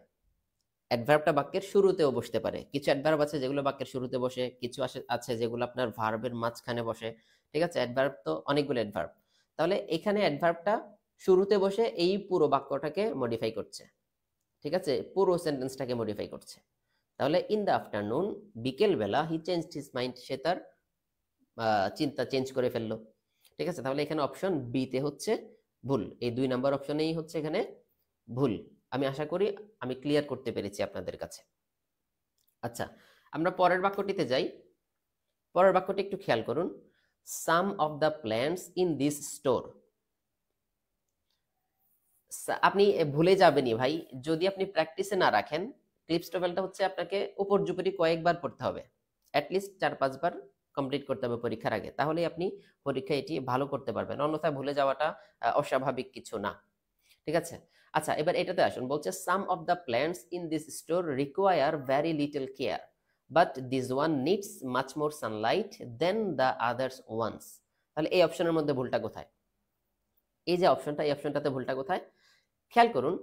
অ্যাডভার্বটা বাক্যের শুরুতেও বসতে পারে। কিছু অ্যাডভার্ব আছে যেগুলো বাক্যের শুরুতে বসে, কিছু আছে যেগুলো আপনার ভার্বের মাঝখানে বসে। ঠিক আছে, অ্যাডভার্ব তো অনেকগুলো অ্যাডভার্ব। তাহলে এখানে অ্যাডভার্বটা শুরুতে বসে এই পুরো বাক্যটাকে মডিফাই করছে। ঠিক আছে, পুরো সেন্টেন্সটাকে মডিফাই করছে। তাহলে ইন দ্য আফটারনুন, বিকেল বেলা, হি চেঞ্জড হিজ মাইন্ড, সে তার চিন্তা চেঞ্জ করে ফেললো। ঠিক আছে, তাহলে এখানে অপশন বি তে হচ্ছে ভুল, এই 2 নাম্বার অপশনেই হচ্ছে এখানে ভুল। আমি আশা করি আমি ক্লিয়ার করতে পেরেছি আপনাদের কাছে। আচ্ছা, আমরা পরের বাক্যটিতে যাই। পরের বাক্যটি একটু খেয়াল করুন, some of the plants in this store. আপনি ভুলে যাবেনই ভাই, যদি আপনি প্র্যাকটিসে না রাখেন, ক্লিপস টোভেলটা হচ্ছে আপনাকে উপর্যুপরি কয়েকবার পড়তে হবে, অ্যাটলিস্ট 4-5 বার কমপ্লিট করতে হবে পরীক্ষার আগে, তাহলেই আপনি পরীক্ষায় এটি ভালো করতে পারবেন, অন্যথায় ভুলে যাওয়াটা অস্বাভাবিক কিছু না। ঠিক আছে, আচ্ছা এবার এটাতে আসুন, বলছে some of the plants in this store require very little care but this one needs much more sunlight than the others ones. তাহলে এই অপশনের মধ্যে ভুলটা কোথায়? এই যে অপশনটা, এই অপশনটাতে ভুলটা কোথায়? খেয়াল করুন,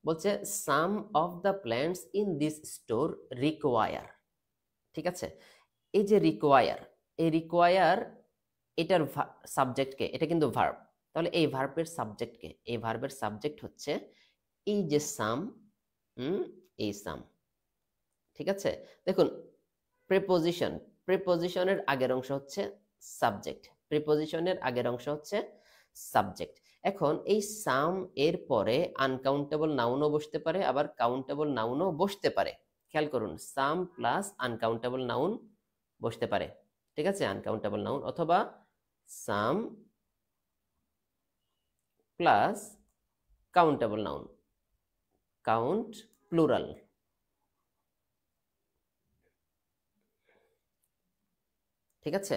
বলছে some of the plants in this store require. ঠিক আছে, এই যে রিকোয়ার, এই রিকোয়ার এটার সাবজেক্টকে, এটা কিন্তু ভার্ব, তাহলে এই ভার্বের সাবজেক্টকে, এই ভার্বের সাবজেক্ট হচ্ছে এই যে সাম, এই সাম। ঠিক আছে, দেখুন প্রিপোজিশন, প্রিপোজিশনের আগের অংশ হচ্ছে সাবজেক্ট, প্রিপোজিশনের আগের অংশ হচ্ছে সাবজেক্ট। এখন এই সাম এর পরে আনকাউন্টেবল নাউনও বসতে পারে, আবার কাউন্টেবল নাউনও বসতে পারে। খেয়াল করুন, সাম প্লাস আনকাউন্টেবল নাউন বসতে পারে। ঠিক আছে, আনকাউন্টেবল নাউন, অথবা সাম plus countable noun, count plural. ঠিক আছে,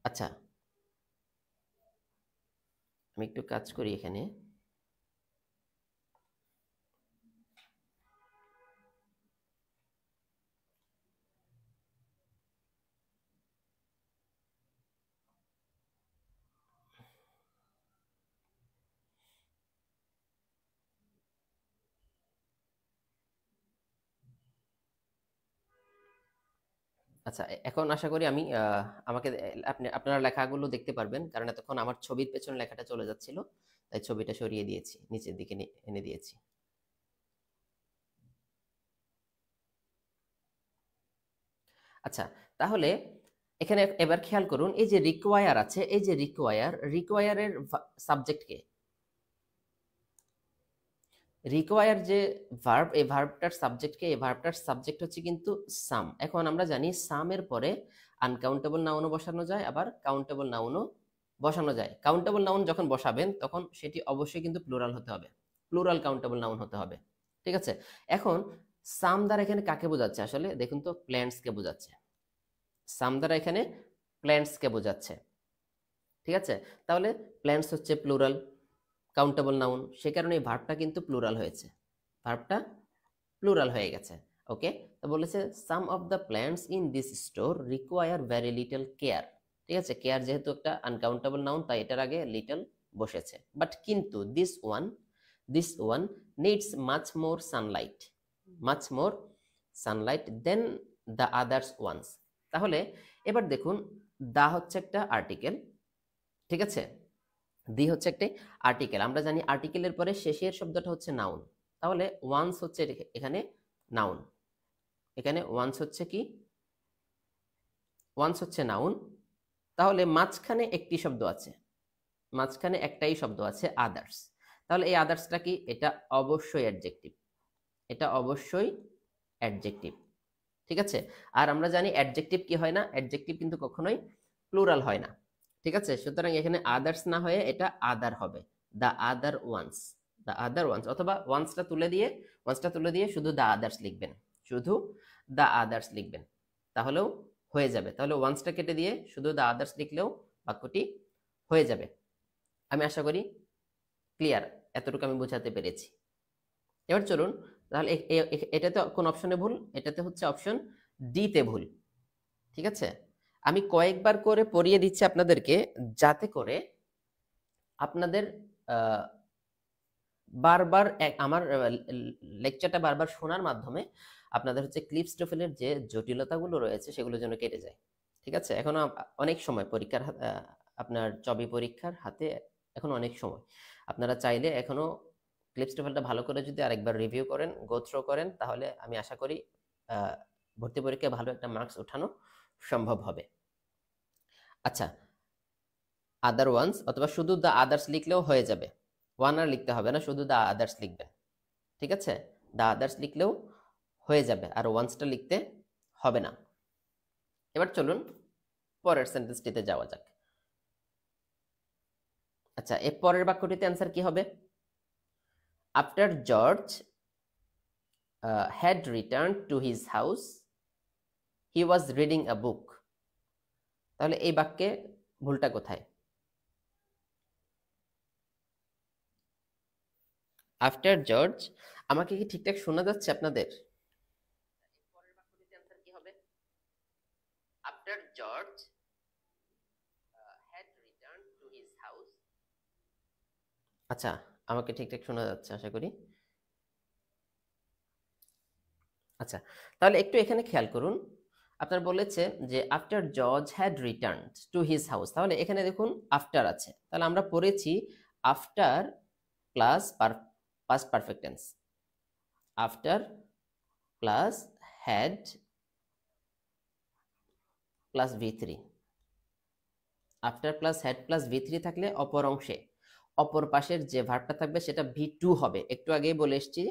আচ্ছা আমি একটু কাজ করি এখানে। আচ্ছা এখন আশা করি আমি আমাকে আপনারা লেখাগুলো দেখতে পারবেন, কারণ এতক্ষণ আমার ছবির পেছনে লেখাটা চলে যাচ্ছিল, তাই ছবিটা সরিয়ে দিয়েছি, নিচের দিকে এনে দিয়েছি। আচ্ছা, তাহলে এখানে এবার খেয়াল করুন, এই যে রিকোয়ার আছে, এই যে রিকোয়ারের সাবজেক্টকে, রিকোয়ার যে ভার্ব, এই ভার্বটার সাবজেক্টকে, এই ভার্বটার সাবজেক্ট হচ্ছে কিন্তু সাম। এখন আমরা জানি সামের পরে আনকাউন্টেবল নাউনও বসানো যায়, আবার কাউন্টেবল নাউনও বসানো যায়। কাউন্টেবল নাউন যখন বসাবেন তখন সেটি অবশ্যই কিন্তু প্লুরাল হতে হবে, প্লুরাল কাউন্টেবল নাউন হতে হবে। ঠিক আছে, এখন সাম দ্বারা এখানে কাকে বোঝাচ্ছে? আসলে দেখুন তো, প্ল্যান্টসকে বোঝাচ্ছে। সাম দ্বারা এখানে প্ল্যান্টসকে বোঝাচ্ছে। ঠিক আছে, তাহলে প্ল্যান্টস হচ্ছে প্লুরাল কাউন্টেবল নাউন, সে কারণে এই ভার্বটা কিন্তু প্লুরাল হয়েছে, ভার্বটা প্লুরাল হয়ে গেছে। ওকে, তো বলেছে some of the plants in this store require very little care. ঠিক আছে, কেয়ার যেহেতু একটা আনকাউন্টেবল নাউন, তাই এটার আগে লিটল বসেছে। বাট কিন্তু this one needs much more sunlight, much more sunlight than the others ones. তাহলে এবার দেখুন, দা হচ্ছে একটা আর্টিকেল, ঠিক আছে, দি হচ্ছে একটি আর্টিকেল। আমরা জানি আর্টিকেলের পরে শেষের শব্দটা হচ্ছে নাউন, তাহলে ওয়ান্স হচ্ছে এখানে নাউন, এখানে ওয়ান্স হচ্ছে কি, ওয়ান্স হচ্ছে নাউন। তাহলে মাঝখানে একটি শব্দ আছে, মাঝখানে একটাই শব্দ আছে আদার্স। তাহলে এই আদার্সটা কি? এটা অবশ্যই অ্যাডজেক্টিভ, এটা অবশ্যই অ্যাডজেক্টিভ। ঠিক আছে, আর আমরা জানি অ্যাডজেক্টিভ কি হয় না, অ্যাডজেক্টিভ কিন্তু কখনোই প্লুরাল হয় না। ঠিক আছে, সুতরাং এখানে আদার্স না হয়ে এটা আদার হবে, the other ones, the other ones, অথবা ওয়ান্সটা তুলে দিয়ে শুধু দ্য আদার্স লিখবেন, শুধু দ্য আদার্স লিখবেন, তাহলেও হয়ে যাবে। তাহলে ওয়ান্সটা কেটে দিয়ে শুধু দ্য আদার্স লিখলেও বাক্যটি হয়ে যাবে। আমি আশা করি ক্লিয়ার, এতটুকু আমি বোঝাতে পেরেছি। এবার চলুন, তাহলে এটাতে কোন অপশনে ভুল? এটাতে হচ্ছে অপশন ডি তে ভুল। ঠিক আছে, আমি কয়েকবার করে পড়িয়ে দিচ্ছি আপনাদেরকে, যাতে করে আপনাদের বারবার আমার লেকচারটা বারবার শোনার মাধ্যমে আপনাদের হচ্ছে ক্লিপস টোফেলের যে জটিলতাগুলো রয়েছে সেগুলো যেন কেটে যায়। ঠিক আছে, এখনো অনেক সময় পরীক্ষার আপনার চবি পরীক্ষার হাতে এখনো অনেক সময়, আপনারা চাইলে এখনো ক্লিপস টোফেলটা ভালো করে যদি আরেকবার রিভিউ করেন, গো থ্রো করেন, তাহলে আমি আশা করি ভর্তি পরীক্ষায় ভালো একটা মার্কস ওঠানো সম্ভব হবে। আচ্ছা, আদার ওয়ান্স অথবা শুধু দ্য আদার্স লিখলেও হয়ে যাবে, ওয়ান আর লিখতে হবে না, শুধু দ্য আদার্স লিখবেন। ঠিক আছে, দ্য আদার্স লিখলেও হয়ে যাবে, আর ওয়ান্সটা লিখতে হবে না। এবার চলুন পরের সেন্টেন্সটিতে যাওয়া যাক। আচ্ছা, এর পরের বাক্যটিতে অ্যান্সার কি হবে? After George had return to his house he was reading a book. তাহলে এই বাক্যে ভুলটা কোথায়? আফটার জর্জ, আমাকে কি ঠিকঠাক শোনা যাচ্ছে আপনাদের? পরের বাক্যটিতে অ্যান্সার কি হবে? After George had return to his house. আচ্ছা, আমাকে ঠিকঠাক শোনা যাচ্ছে আশা করি। আচ্ছা, তাহলে একটু এখানে খেয়াল করুন, আপনার বলেছে যে after George had returned two his house, তাহলে এখানে দেখুন আফটার আছে, তাহলে আমরা পড়েছি after plus past perfect tense, after plus had plus V3, after plus had plus V3 থাকলে অপর অংশে অপর পাশের যে ভার্বটা থাকবে সেটা V2 হবে। একটু আগেই বলে এসেছি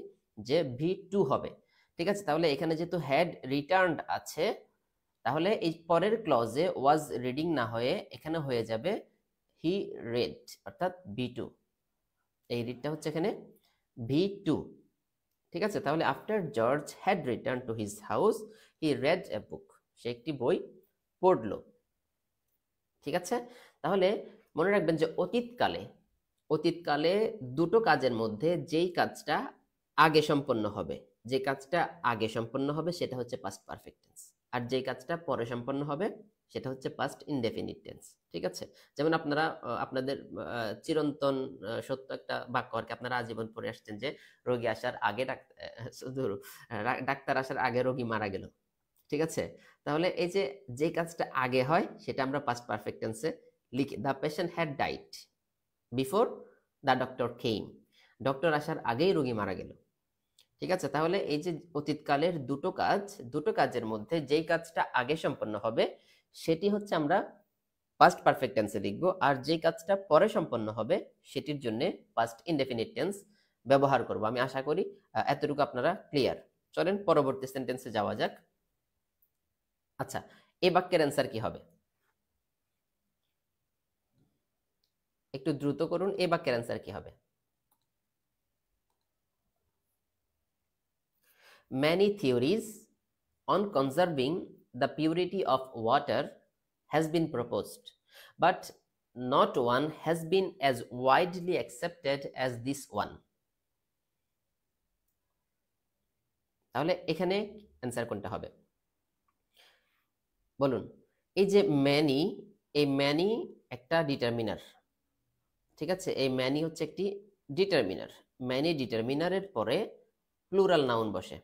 যে V2 হবে, ঠিক আছে। তাহলে এখানে যেহেতু হ্যাড রিটার্নড আছে, তাহলে এই পরের ক্লজে ওয়াজ রিডিং না হয়ে এখানে হয়ে যাবে হি রেড, অর্থাৎ V2। এই রিডটা হচ্ছে এখানে V2, ঠিক আছে। তাহলে after George had return to his house he read a book, সে একটি বই পড়লো, ঠিক আছে। তাহলে মনে রাখবেন যে অতীতকালে দুটো কাজের মধ্যে যেই কাজটা আগে সম্পন্ন হবে, যে কাজটা আগে সম্পন্ন হবে সেটা হচ্ছে পাস্ট পারফেক্ট টেন্স, আর যেই কাজটা পরে সম্পন্ন হবে সেটা হচ্ছে পাস্ট ইনডেফিনিট টেন্স, ঠিক আছে। যেমন আপনারা আপনাদের চিরন্তন সত্য একটা বাক্য আর কি আপনারা আজীবন পড়ে আসছেন যে রোগী আসার আগে ডাক্তার আসার আগে রোগী মারা গেল, ঠিক আছে। তাহলে এই যে যে কাজটা আগে হয় সেটা আমরা পাস্ট পারফেক্ট টেন্সে লিখি, the patient had died before the doctor came, doctor আসার আগেই রোগী মারা গেল, ঠিক আছে। তাহলে এই যে অতীতকালের দুটো কাজের মধ্যে যেই কাজটা আগে সম্পন্ন হবে সেটি হচ্ছে আমরা পাস্ট পারফেক্ট টেন্সে লিখব, আর যেই কাজটা পরে সম্পন্ন হবে সেটির জন্য পাস্ট ইনডেফিনিট টেন্স ব্যবহার করব। আমি আশা করি এতটুকু আপনারা ক্লিয়ার। চলেন পরবর্তী সেন্টেন্সে যাওয়া যাক। আচ্ছা, এই বাক্যের অ্যান্সার কি হবে? একটু দ্রুত করুন, এই বাক্যের অ্যান্সার কি হবে? Many theories on conserving the purity of water has been proposed, but not one has been as widely accepted as this one. তাহলে এখানে অ্যান্সার কোনটা হবে বলুন? এই যে ম্যানি, এই ম্যানি একটা ডিটারমিনার, ঠিক আছে। এই ম্যানি হচ্ছে একটি ডিটারমিনার, ম্যানি ডিটারমিনারের পরে প্লুরাল নাউন বসে,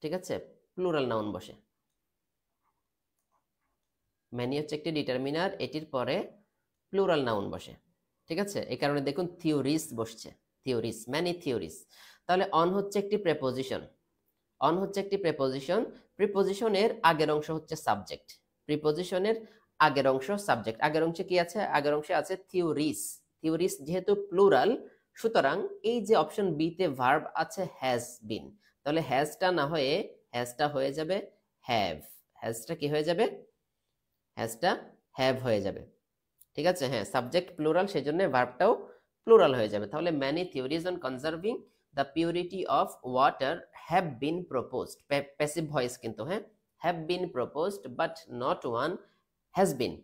ঠিক আছে, প্লুরাল নাউন বসে। ম্যানি হচ্ছে একটি ডিটারমিনার, এটির পরে প্লুরাল নাউন বসে, ঠিক আছে। এই কারণে দেখুন থিওরিস বসছে, থিওরিস, ম্যানি থিওরিস। তাহলে অন হচ্ছে একটি প্রেপোজিশন, অন হচ্ছে একটি প্রেপোজিশন, প্রিপোজিশনের আগের অংশ হচ্ছে সাবজেক্ট, প্রিপোজিশনের আগের অংশ সাবজেক্ট, আগের অংশে কি আছে? আগের অংশে আছে থিওরিস, থিওরিস যেহেতু প্লুরাল সুতরাং এই যে অপশন বি তে ভার্ব আছে হ্যাজ বিন, তাহলে হ্যাজটা না হয়ে হ্যাজটা হয়ে যাবে হ্যাভ, হ্যাজটা কি হয়ে যাবে? হ্যাজটা হ্যাভ হয়ে যাবে, ঠিক আছে। হ্যাঁ, সাবজেক্ট প্লুরাল সেজন্য ভার্বটাও প্লুরাল হয়ে যাবে। তাহলে many theories on conserving the purity of water have been proposed, passive voice কিন্তু, হ্যাঁ, have been proposed but not one has been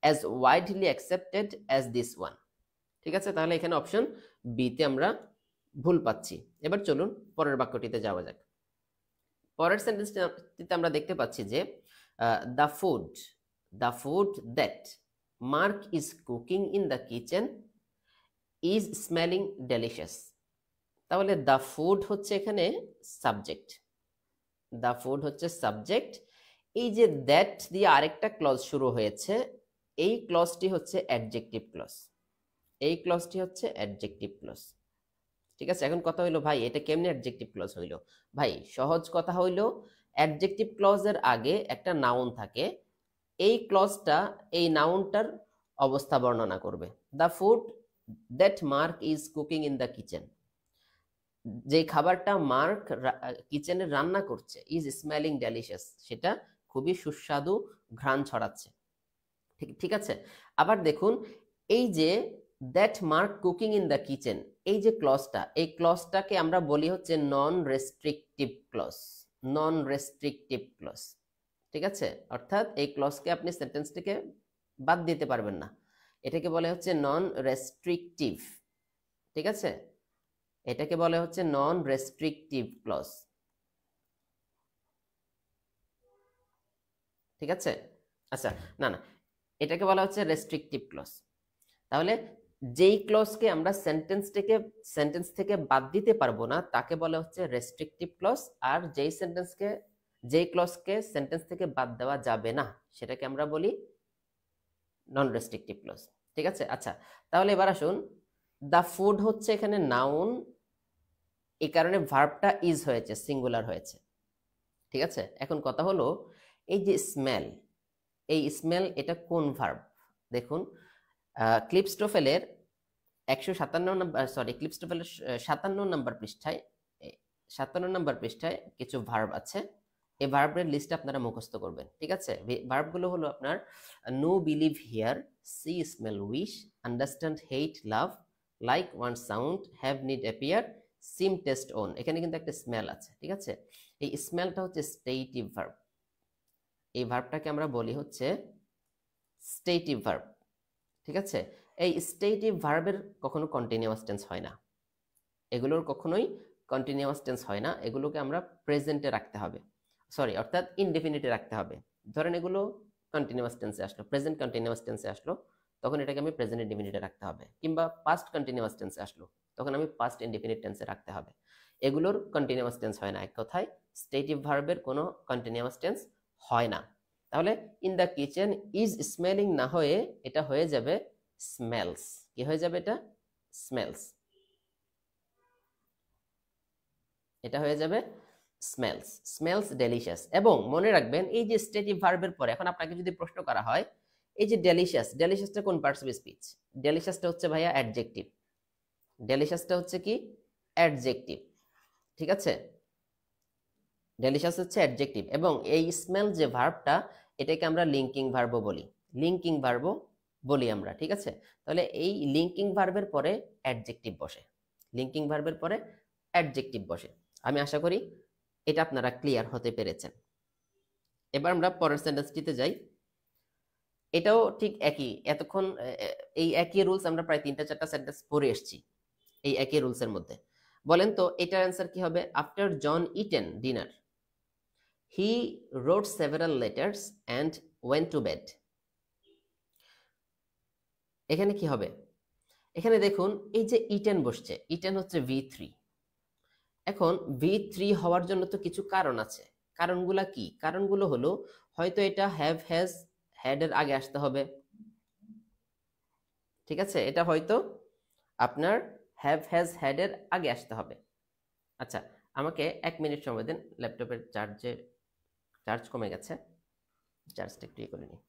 as widely accepted as this one, ঠিক আছে। তাহলে এখানে অপশন বি তে আমরা ভুল পাচ্ছি। এবার চলুন পরের বাক্যটিতে যাওয়া যাক। পরের সেন্টেন্সটিতে আমরা দেখতে পাচ্ছি যে the food that Mark is cooking in the kitchen is smelling delicious। তাহলে দ্য ফুড হচ্ছে এখানে সাবজেক্ট, দ্য ফুড হচ্ছে সাবজেক্ট। এই যে দ্যাট দিয়ে আরেকটা ক্লজ শুরু হয়েছে, এই ক্লজটি হচ্ছে অ্যাডজেক্টিভ ক্লজ, এই ক্লজটি হচ্ছে অ্যাডজেক্টিভ ক্লজ, ঠিক আছে। এখন কথা হইলো ভাই এটা কেমনে অ্যাডজেক্টিভ ক্লজ হইলো? ভাই সহজ কথা হইলো অ্যাডজেক্টিভ ক্লজের আগে একটা নাউন থাকে, এই ক্লজটা এই নাউনটার অবস্থা বর্ণনা করবে। The food that mark is cooking in the kitchen, যে খাবারটা মার্ক কিচেনে রান্না করছে, ইজ স্মেলিং ডেলিশিয়াস, সেটা খুবই সুস্বাদু ঘ্রাণ ছড়াচ্ছে, ঠিক আছে। আবার দেখুন এই যে that mark cooking in the kitchen, এই যে ক্লজটা, এই ক্লজটাকে আমরা বলি হচ্ছে নন রেস্ট্রিকটিভ ক্লজ, নন রেস্ট্রিকটিভ ক্লজ, ঠিক আছে। অর্থাৎ এই ক্লজকে আপনি সেন্টেন্সটিকে বাদ দিতে পারবেন না, এটাকে বলে হচ্ছে নন রেস্ট্রিকটিভ, ঠিক আছে, এটাকে বলে হচ্ছে নন রেস্ট্রিকটিভ ক্লজ, ঠিক আছে। আচ্ছা, না না, এটাকে বলা হচ্ছে রেস্ট্রিকটিভ ক্লজ। তাহলে যেই ক্লজকে আমরা সেন্টেন্স থেকে বাদ দিতে পারবো না তাকে বলা হচ্ছে রেস্ট্রিকটিভ ক্লজ, আর যেই সেন্টেন্সকে যে ক্লজকে সেন্টেন্স থেকে বাদ দেওয়া যাবে না সেটাকে আমরা বলি নন রেস্ট্রিকটিভ ক্লজ। ঠিক আছে, আচ্ছা তাহলে এবার আসুন, দ্য ফুড হচ্ছে এখানে নাউন, এই কারণে ভার্বটা ইজ হয়েছে, সিঙ্গুলার হয়েছে। ঠিক আছে, এখন কথা হলো এই যে স্মেল, এই স্মেল এটা কোন ভার্ব? দেখুন ক্লিপস্টোফেলের 157 নম্বর, সরি ক্লিপস্টোফেলের 57 নম্বর পৃষ্ঠায়, 57 নম্বর পৃষ্ঠায় কিছু ভার্ব আছে। এই ভার্বের লিস্ট আপনারা মুখস্থ করবেন। ঠিক আছে, ভার্বগুলো হলো আপনার know, believe, hear, see, smell, wish, understand, hate, love, like, want, sound, have, need, appear, seem, taste, own. এখানে কিন্তু একটা স্মেল আছে। ঠিক আছে, এই স্মেলটা হচ্ছে স্টেটিভ ভার্ব। এই ভার্বটাকে আমরা বলি হচ্ছে স্টেটিভ ভার্ব। ঠিক আছে, এই স্টেটিভ ভার্বের কখনো কন্টিনিউয়াস টেন্স হয় না, এগুলোর কখনোই কন্টিনিউয়াস টেন্স হয় না, এগুলোকে আমরা প্রেজেন্টে রাখতে হবে, সরি অর্থাৎ ইনডেফিনিটে রাখতে হবে। ধরেন এগুলো কন্টিনিউয়াস টেন্সে আসলো, প্রেজেন্ট কন্টিনিউয়াস টেন্সে আসলো, তখন এটাকে আমি প্রেজেন্ট ইনডেফিনিটে রাখতে হবে, কিংবা পাস্ট কন্টিনিউয়াস টেন্সে আসলো, তখন আমি পাস্ট ইনডেফিনিট টেন্সে রাখতে হবে। এগুলোর কন্টিনিউয়াস টেন্স হয় না, এক কথায় স্টেটিভ ভার্বের কোনো কন্টিনিউয়াস টেন্স হয় না। তাহলে in the kitchen is smelling না হয়ে এটা হয়ে যাবে স্মেলস। কি হয়ে যাবে এটা? স্মেলস। এটা হয়ে যাবে স্মেলস, স্মেলস ডেলিশিয়াস। এবং মনে রাখবেন এই যে স্টেটিভ ভার্বের পরে এখন আপনাকে যদি প্রশ্ন করা হয় এই যে ডেলিশিয়াস, ডেলিশিয়াসটা কোন পার্টস অফ স্পিচ? ডেলিশিয়াসটা হচ্ছে ভাইয়া অ্যাডজেক্টিভ, ডেলিশিয়াসটা হচ্ছে কি? অ্যাডজেক্টিভ। ঠিক আছে, ডেলিশিয়াস হচ্ছে অ্যাডজেক্টিভ, এবং এই স্মেল যে ভার্বটা এটাকে আমরা লিঙ্কিং ভার্বও বলি, লিঙ্কিং ভার্বও বলি আমরা। ঠিক আছে, তাহলে এই লিঙ্কিং ভার্বের পরে অ্যাডজেক্টিভ বসে, লিঙ্কিং ভার্বের পরে অ্যাডজেক্টিভ বসে। আমি আশা করি এটা আপনারা ক্লিয়ার হতে পেরেছেন। এবার আমরা পরের সেন্টেন্সটিতে যাই। এটাও ঠিক একই, এতক্ষণ এই একই রুলস আমরা প্রায় 3-4টা সেন্টেন্স পড়ে এসেছি এই একই রুলসের মধ্যে। বলেন তো এটার অ্যান্সার কি হবে? After John eaten dinner he wrote several letters and went to bed. এখানে কি হবে? এখানে দেখুন এই যে ইটেন বসছে, ইটেন হচ্ছে V3। এখন V3 হওয়ার জন্য তো কিছু কারণ আছে। কারণগুলা কি? কারণগুলো হলো হয়তো এটা হ্যাভ, হ্যাজ, হ্যাড এর আগে আসতে হবে। ঠিক আছে, এটা হয়তো আপনার হ্যাভ, হ্যাজ, হ্যাড এর আগে আসতে হবে। আচ্ছা, আমাকে 1 মিনিট সময় দিন, ল্যাপটপের চার্জ কমে গেছে, চার্জটা একটু করে নিই।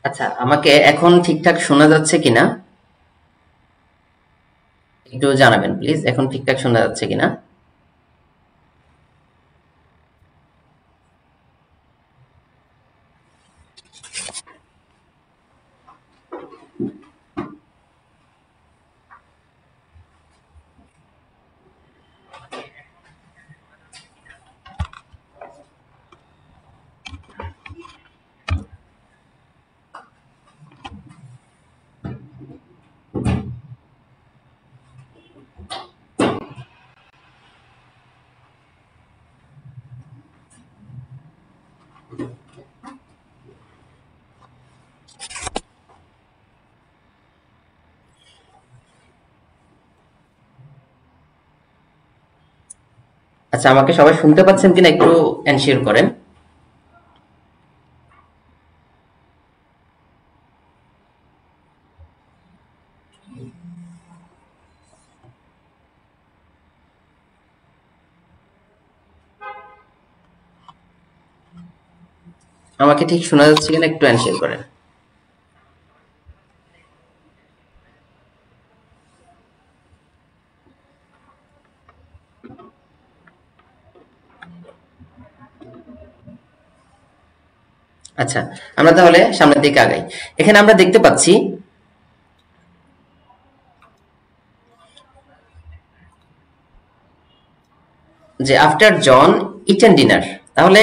আচ্ছা, আমাকে এখন ঠিকঠাক শোনা যাচ্ছে কিনা একটু জানাবেন প্লিজ, এখন ঠিকঠাক শোনা যাচ্ছে কিনা। আচ্ছা, আমাকে সবাই শুনতে পাচ্ছেন কিনা একটু এনশিওর করেন। আমাকে ঠিক শোনা যাচ্ছে কিনা একটু এনশিওর করেন। আচ্ছা, আমরা তাহলে সামনের দিকে আগাই। এখানে আমরা দেখতে পাচ্ছি যে আফটার জন ইটেন ডিনার, তাহলে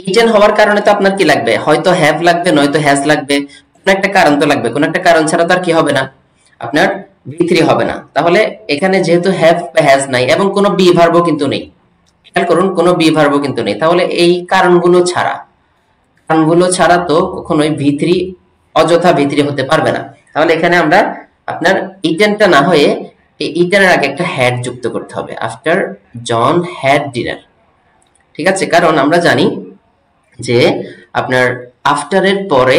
ইটেন হওয়ার কারণে তো আপনার কি লাগবে, হয়তো হ্যাভ লাগবে নয়তো হ্যাজ লাগবে, কোন একটা কারণ তো লাগবে, কোন একটা কারণ ছাড়া তো আর কি হবে না, আপনার V3 হবে না। তাহলে এখানে যেহেতু হ্যাভ বা হ্যাজ নাই এবং কোনো বি ভার্বও কিন্তু নেই, খেয়াল করুন কোনো বি ভার্বও কিন্তু নেই, তাহলে এই কারণগুলো ছাড়া তো কখনোই V3 অযথা V3 হতে পারবে না। তাহলে এখানে আমরা আপনার ইটেনটা না হয়ে এই ইটেনের আগে একটা হ্যাড যুক্ত করতে হবে, আফটার জন হ্যাড ডিনার। ঠিক আছে, কারণ আমরা জানি যে আপনার আফটারের পরে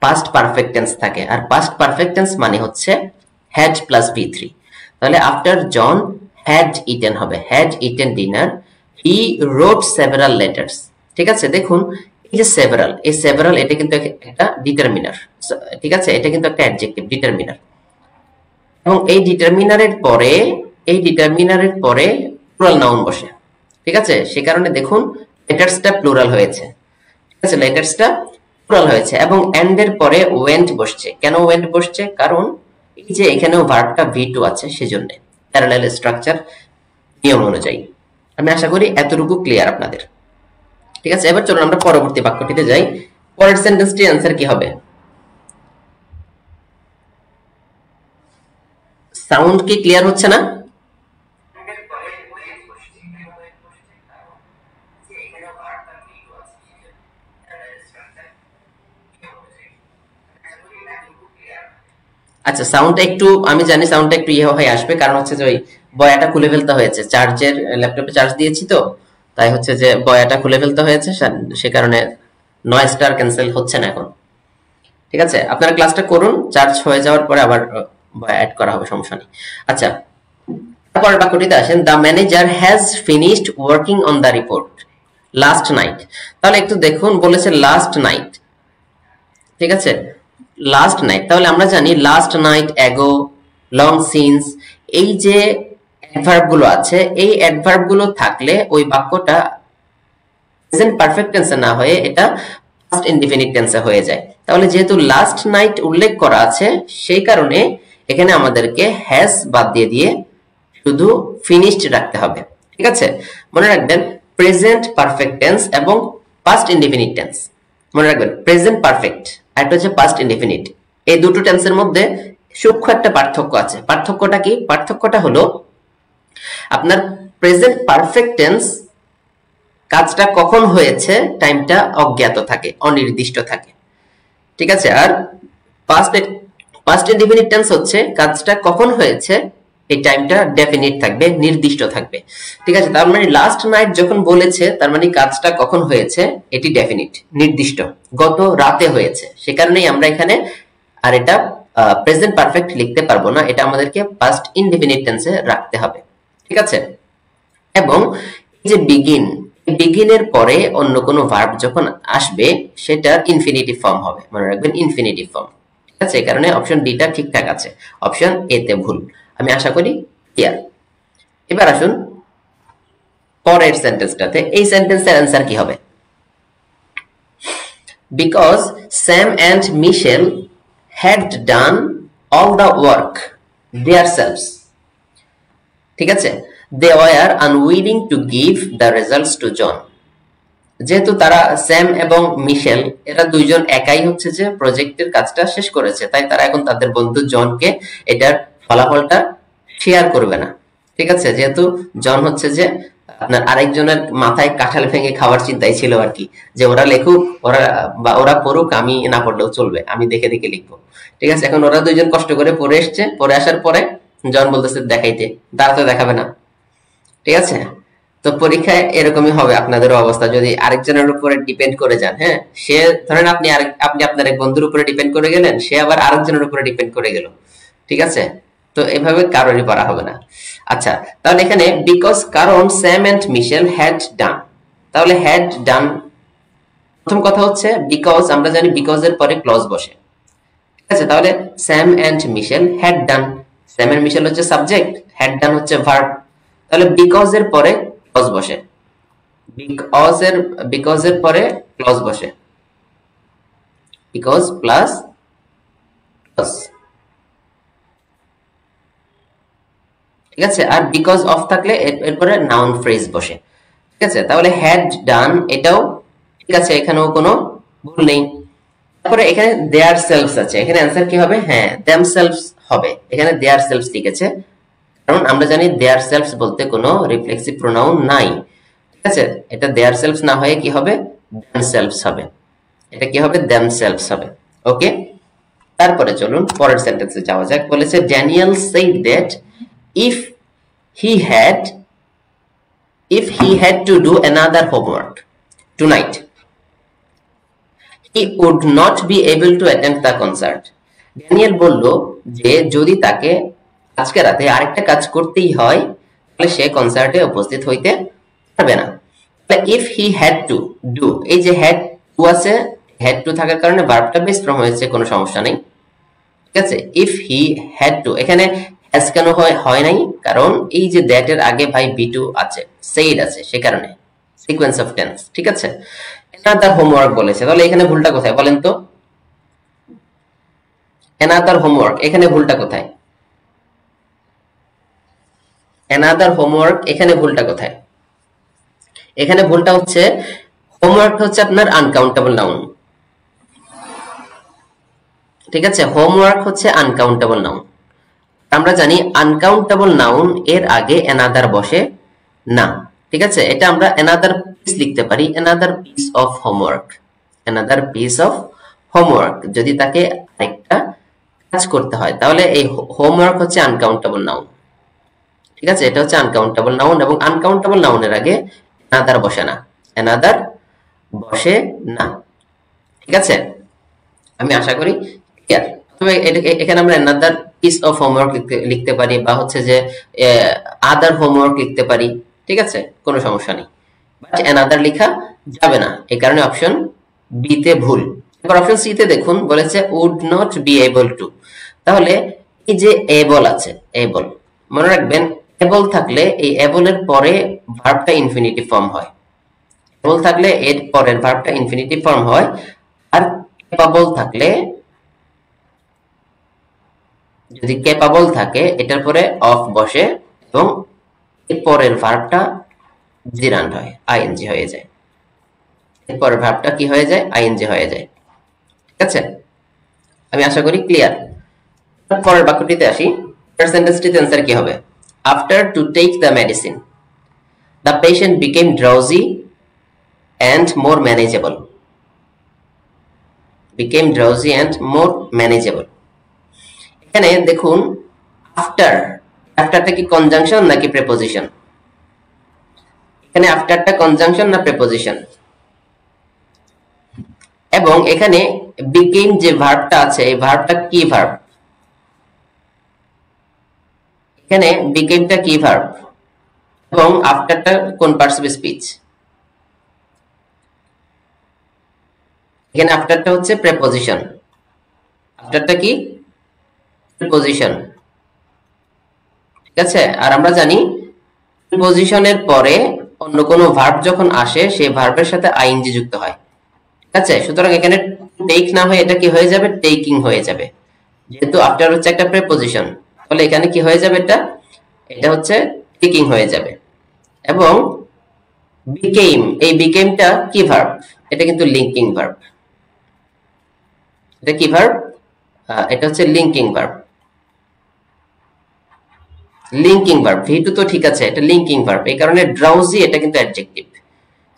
পাস্ট পারফেক্ট টেন্স থাকে, আর পাস্ট পারফেক্ট টেন্স মানে হচ্ছে হ্যাড প্লাস V3। তাহলে আফটার জন হ্যাড ইটেন হবে, had eaten dinner he wrote several letters. ঠিক আছে, দেখুন এই যে সেভারাল, এই সেভারাল এটা কিন্তু একটা ডিটারমিনার। ঠিক আছে, এটা কিন্তু একটা অ্যাডজেক্টিভ ডিটারমিনার, এবং এই ডিটারমিনারের পরে প্লুরাল নাউন বসে। ঠিক আছে, সে কারণে দেখুন লেটার্সটা প্লুরাল হয়েছে। ঠিক আছে, লেটার্সটা প্লুরাল হয়েছে এবং এন্ড এর পরে ওয়েন্ট বসছে। কেন ওয়েন্ট বসছে? কারণ এই যে এখানেও ভার্বটা V2 আছে, সেজন্য প্যারালাল স্ট্রাকচার নিয়ম অনুযায়ী। আমি আশা করি এতটুকু ক্লিয়ার আপনাদের। ঠিক আছে, এবার চলুন আমরা পরবর্তী বাক্যটিতে যাই। পরের সেন্টেন্সটি অ্যান্সার কি হবে? সাউন্ড কি ক্লিয়ার হচ্ছে না? আচ্ছা, সাউন্ডটা একটু, আমি জানি সাউন্ডটা একটু ইয়ে হয়ে আসবে, কারণ হচ্ছে যে ওই বয়াটা খুলে ফেলতে হয়েছে, চার্জের ল্যাপটপে চার্জ দিয়েছি তো, তাই হচ্ছে যে বয়াটা খুলে ফেলতে হয়েছে, সে কারণে নয়েজটা আর ক্যান্সেল হচ্ছে না এখন। ঠিক আছে, আপনারা ক্লাসটা করুন, চার্জ হয়ে যাওয়ার পরে আবার বয়া অ্যাড করা হবে, সমস্যা নেই। আচ্ছা, তারপর বাক্যটিতে আসেন, the manager has finished working on the report last night. তাহলে একটু দেখুন, বলেছে লাস্ট নাইট। ঠিক আছে, লাস্ট নাইট, তাহলে আমরা জানি last night, ago, long since, এই যে অ্যাডভার্ব গুলো আছে, এই অ্যাডভার্ব গুলো থাকলে ওই বাক্যটা প্রেজেন্ট পারফেক্ট টেন্সে না হয়ে এটা পাস্ট ইনডিফিনিট টেন্সে হয়ে যায়। তাহলে যেহেতু লাস্ট নাইট উল্লেখ করা আছে, সেই কারণে এখানে আমাদেরকে হ্যাজ বাদ দিয়ে শুধু ফিনিশড রাখতে হবে। ঠিক আছে, মনে রাখবেন প্রেজেন্ট পারফেক্ট টেন্স এবং পাস্ট ইনডিফিনিট টেন্স। মনে রাখবেন প্রেজেন্ট পারফেক্ট আর একটা হচ্ছে পাস্ট ইনডিফিনিট, এই দুটো টেন্সের মধ্যে সূক্ষ্ম একটা পার্থক্য আছে। পার্থক্যটা কি? পার্থক্যটা হলো আপনার প্রেজেন্ট পারফেক্ট টেন্স কাজটা কখন হয়েছে টাইমটা অজ্ঞাত থাকে, অনির্দিষ্ট থাকে। ঠিক আছে, আর পাস্ট ইনডিফিনিট টেন্স হচ্ছে কাজটা কখন হয়েছে এই টাইমটা ডেফিনিট থাকবে, নির্দিষ্ট থাকবে। ঠিক আছে, তার মানে লাস্ট নাইট যখন বলেছে, তার মানে কাজটা কখন হয়েছে এটি ডেফিনিট, নির্দিষ্ট, গত রাতে হয়েছে। সে কারণেই আমরা এখানে আর এটা প্রেজেন্ট পারফেক্ট লিখতে পারবো না, এটা আমাদেরকে পাস্ট ইনডিফিনিট টেন্সে রাখতে হবে। ঠিক আছে, এবং এই যে বিগিন, বিগিনের পরে অন্য কোনো ভার্ব যখন আসবে সেটার ইনফিনিটিভ ফর্ম হবে, মনে রাখবেন ইনফিনিটিভ ফর্ম। ঠিক আছে, এই কারণে অপশন ডিটা ঠিকঠাক আছে, অপশন এ তে ভুল। আমি আশা করি ক্লিয়ার। এবার আসুন পরের সেন্টেন্সটাতে। এই সেন্টেন্সের অ্যান্সার কি হবে? Because Sam and Michelle had done all the work themselves. ঠিক আছে, they were unwilling to give the results to John. যেহেতু তারা স্যাম এবং মিশেল এরা দুইজন একাই হচ্ছে যে প্রজেক্টের কাজটা শেষ করেছে, তাই তারা এখন তাদের বন্ধু জনকে এটার ফলাফলটা শেয়ার করবে না। ঠিক আছে, যেহেতু জন হচ্ছে যে আপনার আরেকজনের মাথায় কাঁঠাল ভেঙে খাওয়ার চিন্তাই ছিল আর কি, যে ওরা লেখুক, ওরা পড়ুক, আমি না পড়লেও চলবে, আমি দেখে দেখে লিখবো। ঠিক আছে, এখন ওরা দুইজন কষ্ট করে পড়ে এসছে, পড়ে আসার পরে জন বলতেছে দেখাইতে, তারা তো দেখাবে না। ঠিক আছে, তো পরীক্ষায় এরকমই হবে আপনাদের অবস্থা যদি আরেকজনের উপরে ডিপেন্ড করে যান। হ্যাঁ, সে ধরেন আপনি আপনার এক বন্ধুর উপরে ডিপেন্ড করে গেলেন, সে আবার আরেকজনের উপরে ডিপেন্ড করে গেল। ঠিক আছে, তো এভাবে কারোরই পড়া হবে না। আচ্ছা, তাহলে এখানে বিকজ কারণ Sam and Michelle had done, তাহলে হ্যাড ডান প্রথম কথা হচ্ছে বিকজ, আমরা জানি বিকজ এর পরে ক্লজ বসে। ঠিক আছে, তাহলে Sam and Michelle had done, Sam and Michelle হচ্ছে সাবজেক্ট, হ্যাড ডান হচ্ছে ভার্ব, তাহলে বিকজ এর পরে ক্লজ বসে, বিকজ এর পরে ক্লজ বসে, বিকজ প্লাস ক্লজ। ঠিক আছে, আর বিকজ অফ থাকলে এরপরে নাউন ফ্রেজ বসে। ঠিক আছে, তাহলে হ্যাড ডান এটাও ঠিক আছে, এখানেও কোনো ভুল নেই। তারপরে এখানে দেয়ার সেলফস আছে, এখানে অ্যান্সার কি হবে? হ্যাঁ, দেম সেলফস হবে, এখানে দেয়ার সেলফস লিখেছে, কারণ আমরা জানি দেয়ার সেলফস বলতে কোনো রিফ্লেক্সিভ প্রোনাউন নাই। ঠিক আছে, এটা দেয়ার সেলফস না হয়ে কি হবে? দেম সেলফস হবে, এটা কি হবে? দেম সেলফস হবে। ওকে, তারপরে চলুন পরের সেন্টেন্সে যাওয়া যাক। বলেছে Daniel said that if he had to do another homework tonight he would not be able to attend the concert. Daniel বলল যে যদি তাকে আজকে রাতে আরেকটা কাজ করতেই হয় তাহলে সে কনসার্টে উপস্থিত হইতে পারবে না। তাহলে if he had to do, এই যে had to আছে, had to থাকার কারণে ভার্বটা বেস ফর্ম হয়েছে, কোনো সমস্যা নেই। ঠিক আছে, if he had to, এখানে has কেন হয় নাই? কারণ এই যে দ্যাট এর আগে ভাই B2 আছে, said আছে, সে কারণে সিকোয়েন্স অফ টেন্স। ঠিক আছে, another homework বলেছে, তাহলে এখানে ভুলটা কোথায় বলেন তো? another homework, এখানে ভুলটা কোথায়? another homework, এখানে ভুলটা কোথায়? এখানে ভুলটা হচ্ছে হোমওয়ার্ক হচ্ছে আপনার আনকাউন্টেবল নাউন। ঠিক আছে, হোমওয়ার্ক হচ্ছে আনকাউন্টেবল নাউন। আমরা জানি আনকাউন্টেবল নাউন এর আগে another বসে না। ঠিক আছে, এটা আমরা another piece লিখতে পারি, another piece of homework, another piece of homework যদি তাকে আরেকটা কাজ করতে হয়, তাহলে এই হোমওয়ার্ক হচ্ছে আনকাউন্টেবল নাউন। ঠিক আছে, এটা হচ্ছে আনকাউন্টেবল নাউন, এবং আনকাউন্টেবল নাউনের আগে another বসে না, another বসে না। ঠিক আছে, আমি আশা করি ক্লিয়ার। তবে এখানে আমরা another piece of homework লিখতে পারি, বা হচ্ছে যে other homework লিখতে পারি। ঠিক আছে, কোনো সমস্যা নেই, বাট another লেখা যাবে না, এই কারণে অপশন বি তে ভুল। এবার অপশন সি তে দেখুন, বলেছে would not be able to, তাহলে এই যে able আছে, able মনে রাখবেন, able থাকলে এই able এর পরে ভার্বটা ইনফিনিটিভ ফর্ম হয়, able থাকলে এর পরের ভার্বটা ইনফিনিটিভ ফর্ম হয়, আর capable থাকলে, যদি ক্যাপাবল থাকে এটার পরে অফ বসে এবং এর পরের ভার্বটা জিরান্ড হয়, আইএনজি হয়ে যায়, এর পরের ভার্বটা কি হয়ে যায়? আইএনজি হয়ে যায়। ঠিক আছে, আমি আশা করি ক্লিয়ার। পরের বাক্যটিতে আসি, পরের সেন্টেন্সটিতে অ্যান্সার কি হবে? After to take the medicine the patient became drowsy and more manageable, became drowsy and more manageable। এখানে দেখুন আফটার, আফটারটা কি কনজাংশন নাকি প্রেপোজিশন? এখানে আফটারটা কনজাংশন না প্রেপোজিশন? এবং এখানে became যে ভার্বটা আছে, এই ভার্বটা কি ভার্ব? এখানে becameটা কি ভার্ব এবং আফটারটা কোন পার্টস অফ স্পিচ? এখানে আফটারটা হচ্ছে প্রেপোজিশন, আফটারটা কি প্রিপোজিশন, ঠিক আছে। আর আমরা জানি প্রিপোজিশনের পরে অন্য কোনো ভার্ব যখন আসে সেই ভার্বের সাথে আইএনজি যুক্ত হয়, ঠিক আছে। সুতরাং এখানে টেক না হয়ে এটা কি হয়ে যাবে, টেকিং হয়ে যাবে, যেহেতু আফটার হচ্ছে একটা প্রিপোজিশন, তাহলে এখানে কি হয়ে যাবে, এটা হচ্ছে টেকিং হয়ে যাবে। এবং বিকেম, এই বিকেমটা কি ভার্ব, এটা কিন্তু লিঙ্কিং ভার্ব, এটা কি ভার্ব, এটা হচ্ছে লিঙ্কিং ভার্ব, লিঙ্কিং ভার্ব। ভি2 তো ঠিক আছে, এটা লিঙ্কিং ভার্ব, এই কারণে ড্রাউজি এটা কিন্তু অ্যাডজেক্টিভ,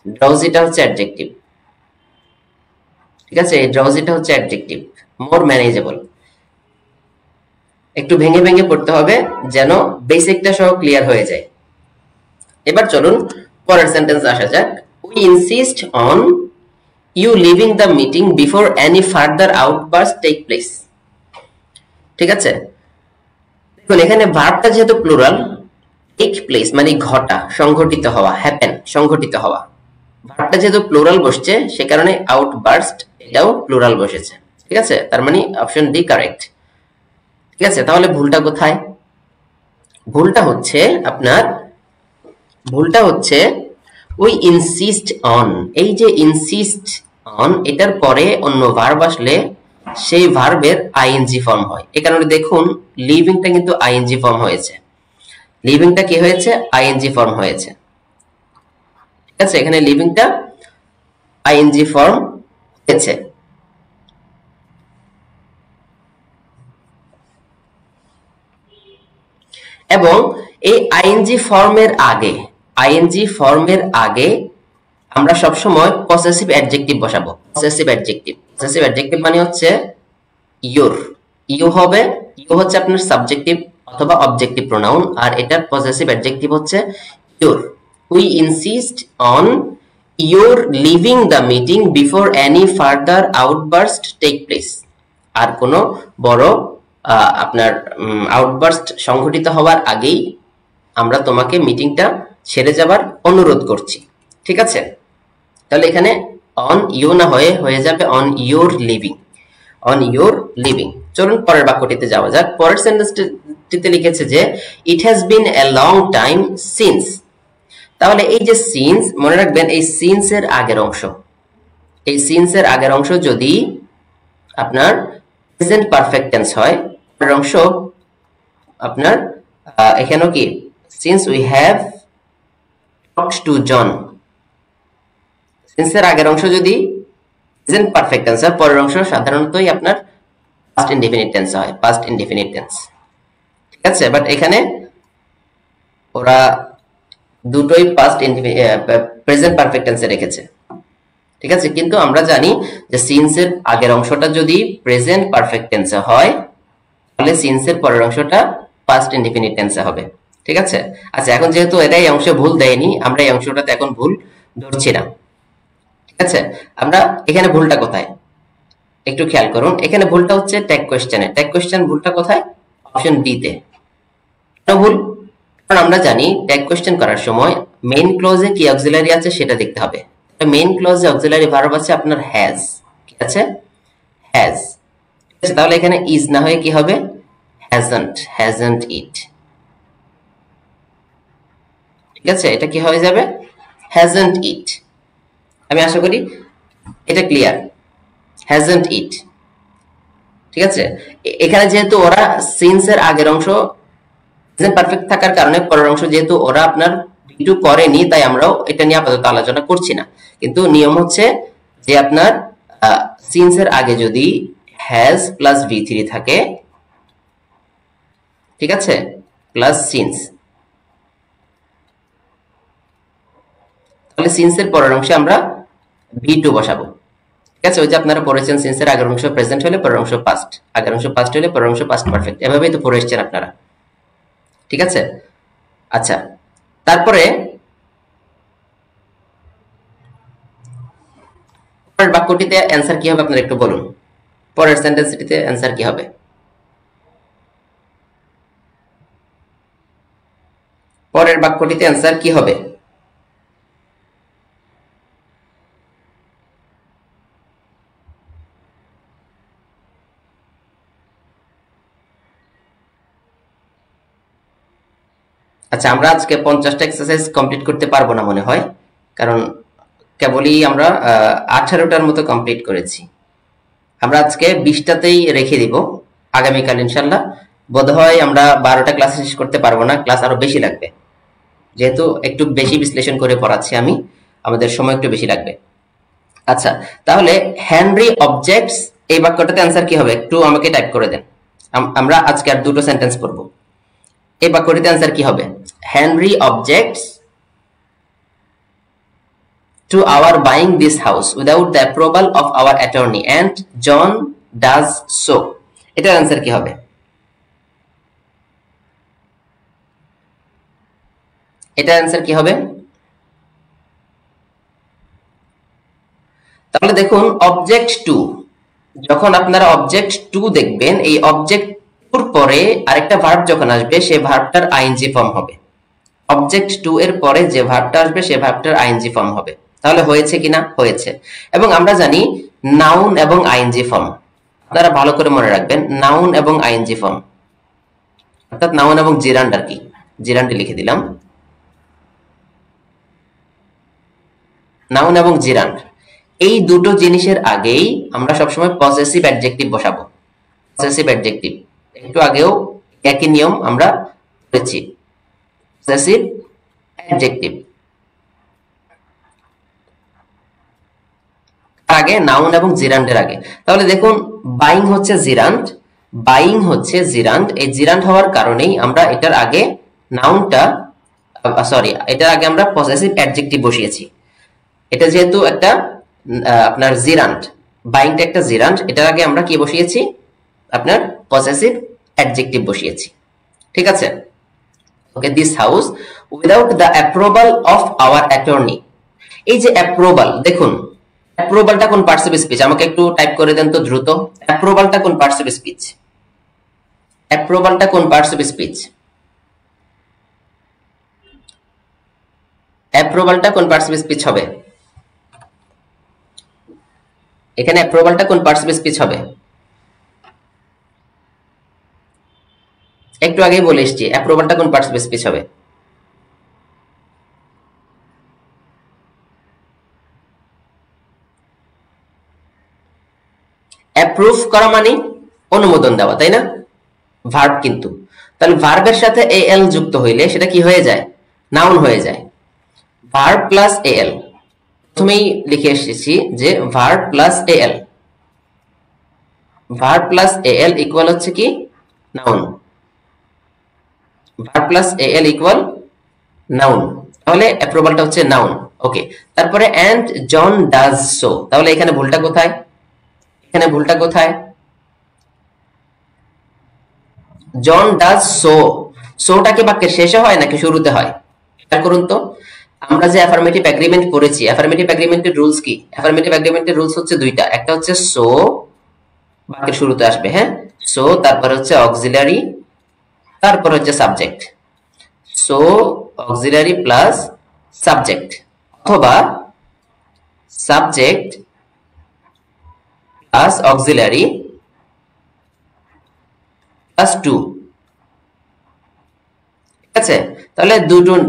ড্রাউজিটা হচ্ছে অ্যাডজেক্টিভ, ঠিক আছে। এই ড্রাউজিটা হচ্ছে অ্যাডজেক্টিভ, মোর ম্যানেজেবল। একটু ভেঙে ভেঙে পড়তে হবে যেন বেসিকটা সহ ক্লিয়ার হয়ে যায়। এবার চলুন পরের সেন্টেন্স আসা যাক। We insist on you leaving the meeting before any further outburst take place, ঠিক আছে। দেখুন এখানে ভার্বটা যেহেতু প্লুরাল, টেক প্লেস মানে ঘটা, সংঘটিত হওয়া, হ্যাপেন সংঘটিত হওয়া, ভার্বটা যেহেতু প্লুরাল বসছে সে কারণে আউটবার্স্ট এটাও প্লুরাল বসেছে, ঠিক আছে। তার মানে অপশন ডি কারেক্ট, ঠিক আছে। তাহলে ভুলটা কোথায়, ভুলটা হচ্ছে আপনার, ভুলটা হচ্ছে উই ইনসিস্ট অন, এই যে ইনসিস্ট অন এটার পরে অন্য ভার্ব আসলে সেই ভার্বের আইএনজি ফর্ম হয়। এই কারণে দেখুন লিভিংটা কিন্তু আইএনজি ফর্ম হয়েছে, লিভিংটা কি হয়েছে, আইএনজি ফর্ম হয়েছে, ঠিক আছে। এখানে লিভিংটা আইএনজি ফর্ম হয়েছে। এবং এই আইএনজি ফর্মের আগে, আইএনজি ফর্মের আগে আমরা সব সময় পসেসিভ অ্যাডজেক্টিভ বসাবো, পসেসিভ অ্যাডজেক্টিভ, পসেসিভ অ্যাডজেক্টিভ মানে হচ্ছে ইউর, ইউ হবে, ইউ হচ্ছে আপনার সাবজেক্টিভ অথবা অবজেক্টিভ প্রোনাউন, আর এটার পসেসিভ অ্যাডজেক্টিভ হচ্ছে your. We insist on your leaving the meeting before any further outburst take place, আর কোনো বড় আপনার আউটবার্স্ট সংঘটিত হওয়ার আগেই আমরা তোমাকে মিটিংটা ছেড়ে যাবার অনুরোধ করছি, ঠিক আছে। তাহলে এখানে অন ইউ না হয়ে যাবে on your living, on your living. চলুন পরের বাক্যটিতে যাওয়া যাক। পরের সেন্টেন্সটিতে লিখেছে যে it has been a long time since, তাহলে এই যে সিন্স, মনে রাখবেন এই সিন্স এর আগের অংশ, এই সিন্স এর আগের অংশ যদি আপনার প্রেজেন্ট পারফেক্ট টেন্স হয়, পরের অংশ আপনার এখানেও কি since we have talked to John, since এর আগের অংশ যদি প্রেজেন্ট পারফেক্ট টেন্স হয়, পরের অংশ সাধারণতই আপনার পাস্ট ইনডেফিনিট টেন্স হয়, পাস্ট ইনডেফিনিট টেন্স, ঠিক আছে। বাট এখানে ওরা দুটোই পাস্ট প্রেজেন্ট পারফেক্ট টেন্সে রেখেছে, ঠিক আছে। কিন্তু আমরা জানি যে সিন্স এর আগের অংশটা যদি প্রেজেন্ট পারফেক্ট টেন্সে হয় তাহলে সিন্স এর পরের অংশটা পাস্ট ইনডেফিনিট টেন্সে হবে, ঠিক আছে। আচ্ছা এখন যেহেতু এরা এই অংশে ভুল দেয়নি, আমরা এই অংশটাতে এখন ভুল ধরছি না, ঠিক আছে। আমরা এখানে ভুলটা কোথায় একটু খেয়াল করুন, এখানে ভুলটা হচ্ছে ট্যাগ কোশ্চেনে, ট্যাগ কোশ্চেন ভুলটা কোথায়, অপশন ডি তে। কেন ভুল, কারণ আমরা জানি ট্যাগ কোশ্চেন করার সময় মেইন ক্লজে কি অক্সিলারি আছে সেটা দেখতে হবে। মেইন ক্লজে অক্সিলারি ভার্ব আছে আপনার হ্যাজ, কি আছে, হ্যাজ, ঠিক আছে। তাহলে এখানে ইজ না হয়ে কি হবে, হ্যাজন্ট, হ্যাজন্ট ইট, ঠিক আছে। এটা কি হয়ে যাবে, হ্যাজন্ট ইট। আমি আশা করি এটা ক্লিয়ার, হ্যাজন্ট ইট, ঠিক আছে। এখানে যেহেতু ওরা সিন্স এর আগের অংশ প্রেজেন্ট পারফেক্ট থাকার কারণে পরের অংশ যেহেতু ওরা আপনার ভিডিও করেনি, তাই আমরাও এটা নিয়ে আপাতত আলোচনা করছি না। কিন্তু নিয়ম হচ্ছে যে আপনার সিন্স এর আগে যদি হ্যাজ প্লাস V3 থাকে, ঠিক আছে, প্লাস সিন্স, তাহলে সিন্স এর পরের অংশে আমরা V2 বসাবো, ঠিক আছে। ওই যে আপনারা পড়েছেন সিন্স এর আগের অংশ প্রেজেন্ট হলে পরের অংশ পাস্ট, আগের অংশ পাস্ট হলে পরের অংশ পাস্ট পারফেক্ট, এভাবেই তো পড়ে এসেছেন আপনারা, ঠিক আছে। আচ্ছা তারপরে পরের বাক্যটিতে অ্যান্সার কি হবে আপনারা একটু বলুন, পরের সেন্টেন্সটিতে অ্যান্সার কি হবে, পরের বাক্যটিতে অ্যান্সার কি হবে, আচ্ছা, আমরা আজকে 50টা এক্সারসাইজ কমপ্লিট করতে পারবো না মনে হয়, কারণ কেবলই আমরা 18টার মতো কমপ্লিট করেছি। আমরা আজকে 20টাতেই রেখে দিব, আগামীকাল ইনশাল্লাহ বোধহয় আমরা 12টা ক্লাস শেষ করতে পারবো না, ক্লাস আরো বেশি লাগবে, যেহেতু একটু বেশি বিশ্লেষণ করে পড়াচ্ছি আমি, আমাদের সময় একটু বেশি লাগবে। আচ্ছা, তাহলে হেনরি অবজেক্টস, এই বাক্যটাতে অ্যান্সার কি হবে একটু আমাকে টাইপ করে দেন। আমরা আজকে আর দুটো সেন্টেন্স পড়ব। এই বাক্যটিতে অ্যান্সার কি হবে? Henry objects to our buying this house without the approval of our attorney and John does so. এটার অ্যান্সার কি হবে? এটার অ্যান্সার কি হবে? তাহলে দেখুন, অবজেক্ট টু, যখন আপনারা অবজেক্ট টু দেখবেন, এই অবজেক্ট টুর পরে আরেকটা ভার্ব যখন আসবে, সেই ভার্বটার আইএনজি ফর্ম হবে। অবজেক্ট টু এর পরে যে ভার্বটা আসবে, সেই ভার্বটার আইএনজি ফর্ম হবে। তাহলে হয়েছে কিনা? হয়েছে। এবং আমরা জানি নাউন এবং আইএনজি ফর্ম, আপনারা ভালো করে মনে রাখবেন, নাউন এবং আইএনজি ফর্ম, অর্থাৎ নাউন এবং জিরান্ড, আর কি জিরান্ডে লিখে দিলাম, নাউন এবং জিরান্ড, এই দুটো জিনিসের আগেই আমরা সবসময় পজেসিভ অ্যাডজেক্টিভ বসাবো। পজেসিভ অ্যাডজেক্টিভ একটু আগেও একই নিয়ম আমরা করেছি, পজেসিভ অ্যাডজেক্টিভ আগে, নাউন এবং জিরান্ডের আগে। তাহলে দেখুন, বাইং হচ্ছে জিরান্ড, বাইং হচ্ছে জিরান্ড, এই জিরান্ড হওয়ার কারণেই আমরা এটার আগে নাউনটা, সরি, এটার আগে আমরা পজেসিভ অ্যাডজেক্টিভ বসিয়েছি। এটা যেহেতু একটা আপনার জিরান্ড, বাইংটা একটা জিরান্ড, এটার আগে আমরা কি বসিয়েছি? আপনার পজেসিভ অ্যাডজেক্টিভ বসিয়েছি। ঠিক আছে? Okay, this house without the approval of our attorney. এই যে অ্যাপ্রুভাল, দেখুন অ্যাপ্রুভালটা কোন পার্টস অফ স্পিচ? আমাকে একটু টাইপ করে দেন তো দ্রুত। অ্যাপ্রুভালটা কোন পার্টস অফ স্পিচ? অ্যাপ্রুভালটা কোন পার্টস অফ স্পিচ? অ্যাপ্রুভালটা কোন পার্টস অফ স্পিচ হবে? এখানে অ্যাপ্রুভালটা কোন পার্টস অফ স্পিচ হবে? একটু আগেই বলে এসেছি, অ্যাপ্রুভালটা কোন পার্টস অফ স্পিচ হবে? অ্যাপ্রুভ করা মানে অনুমোদন দেওয়া, তাই না? ভার্ব কিন্তু, তাহলে ভার্বের সাথে এল যুক্ত হইলে সেটা কি হয়ে যায়? নাউন হয়ে যায়। ভার্ব প্লাস এল, প্রথমেই লিখে এসেছি যে verb plus L, verb plus L equal হচ্ছে কি? Noun. Verb plus L equal noun, তাহলে অ্যাপ্রুভালটা হচ্ছে নাউন। ওকে, তারপরে এন্ড জন ডাজ সো, তাহলে এখানে ভুলটা কোথায়? এখানে ভুলটা কোথায়? জন ডাজ সো, সোটা কি বাক্যের শেষে হয় নাকি শুরুতে হয়? খেয়াল করুন তো, আমরা যে অ্যাফার্মেটিভ এগ্রিমেন্ট করেছি, অ্যাফার্মেটিভ এগ্রিমেন্টের রুলস কি? অ্যাফার্মেটিভ এগ্রিমেন্টের রুলস হচ্ছে দুইটা, একটা হচ্ছে সো, বাক্যের শুরুতে আসবে, হ্যাঁ, সো, তারপর হচ্ছে অক্সিলারি, তারপর হচ্ছে subject. So auxiliary plus subject, অথবা subject plus auxiliary plus to. ঠিক আছে? তাহলে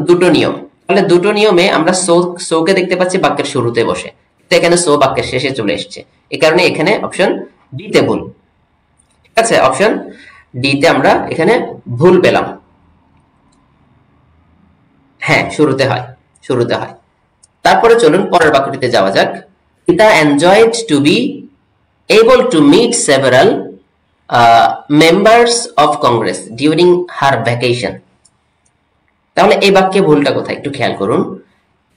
দুটো নিয়ম, তাহলে দুটো নিয়মে আমরা সোকে দেখতে পাচ্ছি বাক্যের শুরুতে বসে, এখানে সো বাক্যের শেষে চলে এসেছে, এই কারণে এখানে অপশন ডি তে ভুল। ঠিক আছে, অপশন ডি তে আমরা এখানে ভুল পেলাম। হ্যাঁ, শুরুতে হয়, শুরুতে হয়। তারপরে চলুন পরের বাক্যটিতে যাওয়া যাক। Rita enjoyed to be able to meet several members of Congress during her vacation. তাহলে এই বাক্যে ভুলটা কোথায় একটু খেয়াল করুন।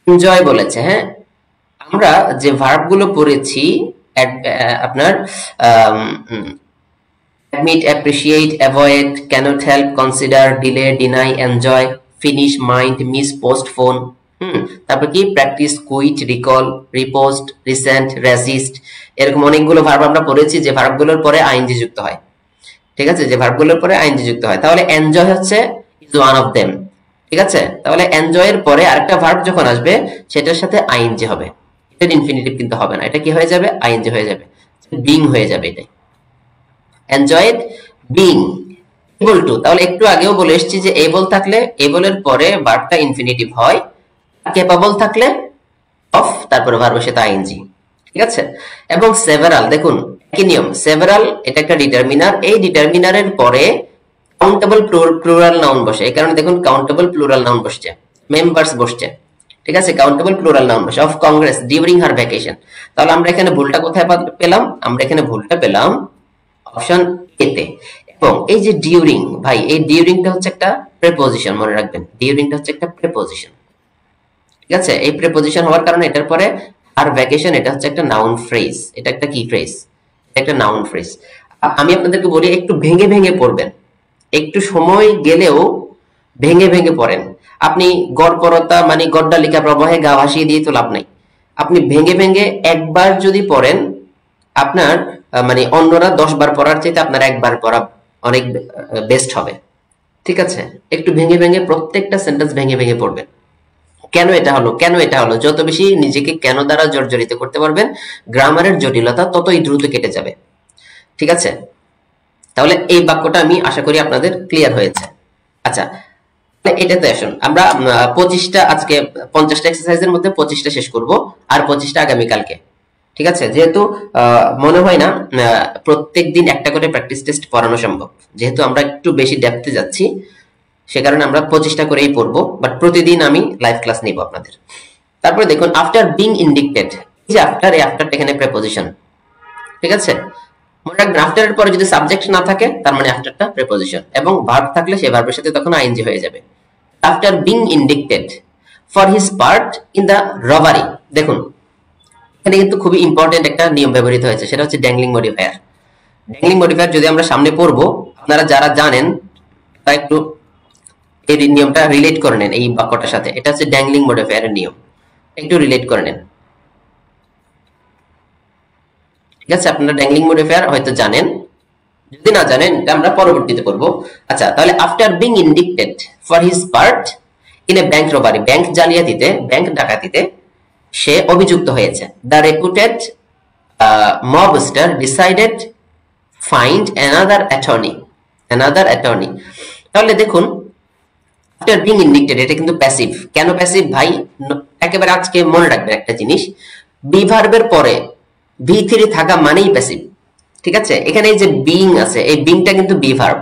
এনজয় বলেছে, হ্যাঁ, আমরা যে ভার্ব গুলো পড়েছি আপনার admit, appreciate, avoid, cannot help, consider, delay, deny, enjoy, finish, mind, miss, postpone, তারপর কি practise, quit, recall, report, resent, resist, এরকম অনেকগুলো ভার্ব আমরা পড়েছি যে ভার্বগুলোর পরে আইএনজি যুক্ত হয়। ঠিক আছে, যে ভার্বগুলোর পরে আইএনজি যুক্ত হয়, তাহলে এনজয় হচ্ছে ইজ ওয়ান অফ দেম। ঠিক আছে, তাহলে এনজয় এর পরে আরেকটা ভার্ব যখন আসবে সেটার সাথে আইএনজি হবে, এটা ইনফিনিটিভ কিন্তু হবে না, এটা কি হয়ে যাবে? আইএনজি হয়ে যাবে, বিং হয়ে যাবে। এটাই enjoyed being এবল টু, তাহলে একটু আগেও বলে এসেছি যে এবল থাকলে এবলের পরে ভার্বটা ইনফিনিটিভ হয়, ক্যাপাবল থাকলে অফ তারপরে ভার্বের সাথে আইএনজি। ঠিক আছে, এবং সেভারাল, দেখুন একই নিয়ম, সেভারাল এটা একটা ডিটারমিনার, এই ডিটারমিনারের পরে কাউন্টেবল প্লুরাল নাউন বসে, এই কারণে দেখুন কাউন্টেবল প্লুরাল নাউন বসছে, মেম্বার্স বসছে। ঠিক আছে, কাউন্টেবল প্লুরাল নাউন বসে, of Congress during her vacation. তাহলে আমরা এখানে ভুলটা কোথায় পেলাম? আমরা এখানে ভুলটা পেলাম অপশন এ তে। এবং এই যে ডিউরিং, ভাই এই ডিউরিংটা হচ্ছে একটা প্রেপোজিশন, মনে রাখবেন ডিউরিংটা হচ্ছে একটা প্রেপোজিশন। ঠিক আছে, এই প্রেপোজিশন হওয়ার কারণে এটার পরে আর ভ্যাকেশন, এটা হচ্ছে একটা নাউন ফ্রেজ। এটা একটা কি ফ্রেজ? এটা একটা নাউন ফ্রেজ। আমি আপনাদেরকে বলি একটু ভেঙে ভেঙে পড়বেন, একটু সময় গেলেও ভেঙে ভেঙে পড়েন। আপনি গড়পরতা মানে গড্ডালিকা প্রবাহে গা ভাসিয়ে দিয়ে তো লাভ নাই। আপনি ভেঙে ভেঙে একবার যদি পড়েন, আপনার মানে অন্যরা 10 বার পড়ার চাইতে আপনার একবার পড়া অনেক বেস্ট হবে। ঠিক আছে, একটু ভেঙে ভেঙে প্রত্যেকটা সেন্টেন্স ভেঙে ভেঙে পড়বেন। কেন এটা হলো, কেন এটা হলো, যত বেশি নিজেকে কেন দ্বারা জর্জরিত করতে পারবেন, গ্রামারের জটিলতা ততই দ্রুত কেটে যাবে। ঠিক আছে, তাহলে এই বাক্যটা আমি আশা করি আপনাদের ক্লিয়ার হয়েছে। আচ্ছা, এটাতে আসুন আমরা 25টা, আজকে 50টা এক্সারসাইজের মধ্যে 25টা শেষ করব, আর 25টা আগামীকালকে। ঠিক আছে, যেহেতু মনে হয় না প্রত্যেক দিন একটা করে প্র্যাকটিস টেস্ট পড়ানো সম্ভব, যেহেতু আমরা একটু বেশি ডেপথে যাচ্ছি, সে কারণে আমরা 25টা করেই পড়বো, বাট প্রতিদিন আমি লাইভ ক্লাস নিব আপনাদের। তারপরে দেখুন আফটার বিং ইন্ডিকেটেড, এই যে আফটার, এই আফটারটা এখানে প্রেপোজিশন। ঠিক আছে, মনে রাখবেন আফটারের পরে যদি সাবজেক্ট না থাকে তার মানে আফটারটা প্রেপোজিশন, এবং ভার্ব থাকলে সেই ভার্বের সাথে তখন আইএনজি হয়ে যাবে। After being indicated for his part in the robbery, দেখুন এখানে কিন্তু খুবই ইম্পর্টেন্ট একটা নিয়ম ব্যবহৃত হয়েছে, সেটা হচ্ছে ড্যাংলিং মডিফায়ার। ড্যাংলিং মডিফায়ার যদি আমরা সামনে পড়বো, আপনারা যারা জানেন তা একটু এই নিয়মটা রিলেট করে নেন এই বাক্যটার সাথে। এটা হচ্ছে ড্যাংলিং মডিফায়ারের নিয়ম, একটু রিলেট করে নেন। ঠিক আছে, আপনারা ড্যাংলিং মডিফায়ার হয়তো জানেন, যদি না জানেন এটা আমরা পরবর্তীতে করব। আচ্ছা, তাহলে after being indicted for his part in a bank robbery, bank জালিয়াতিতে, ব্যাংক ডাকাতিতে সে অভিযুক্ত হয়েছে। The reputed mobster decided find another attorney. তাহলে দেখুন আফটার বিং ইন্ডিক্টেড, এটা কিন্তু প্যাসিভ। কেন প্যাসিভ ভাই? একেবারে আজকে মনে রাখবেন একটা জিনিস, বি ভার্বের পরে V3 থাকা মানেই প্যাসিভ। ঠিক আছে, এখানে এই যে বিং আছে, এই বিংটা কিন্তু বি ভার্ব।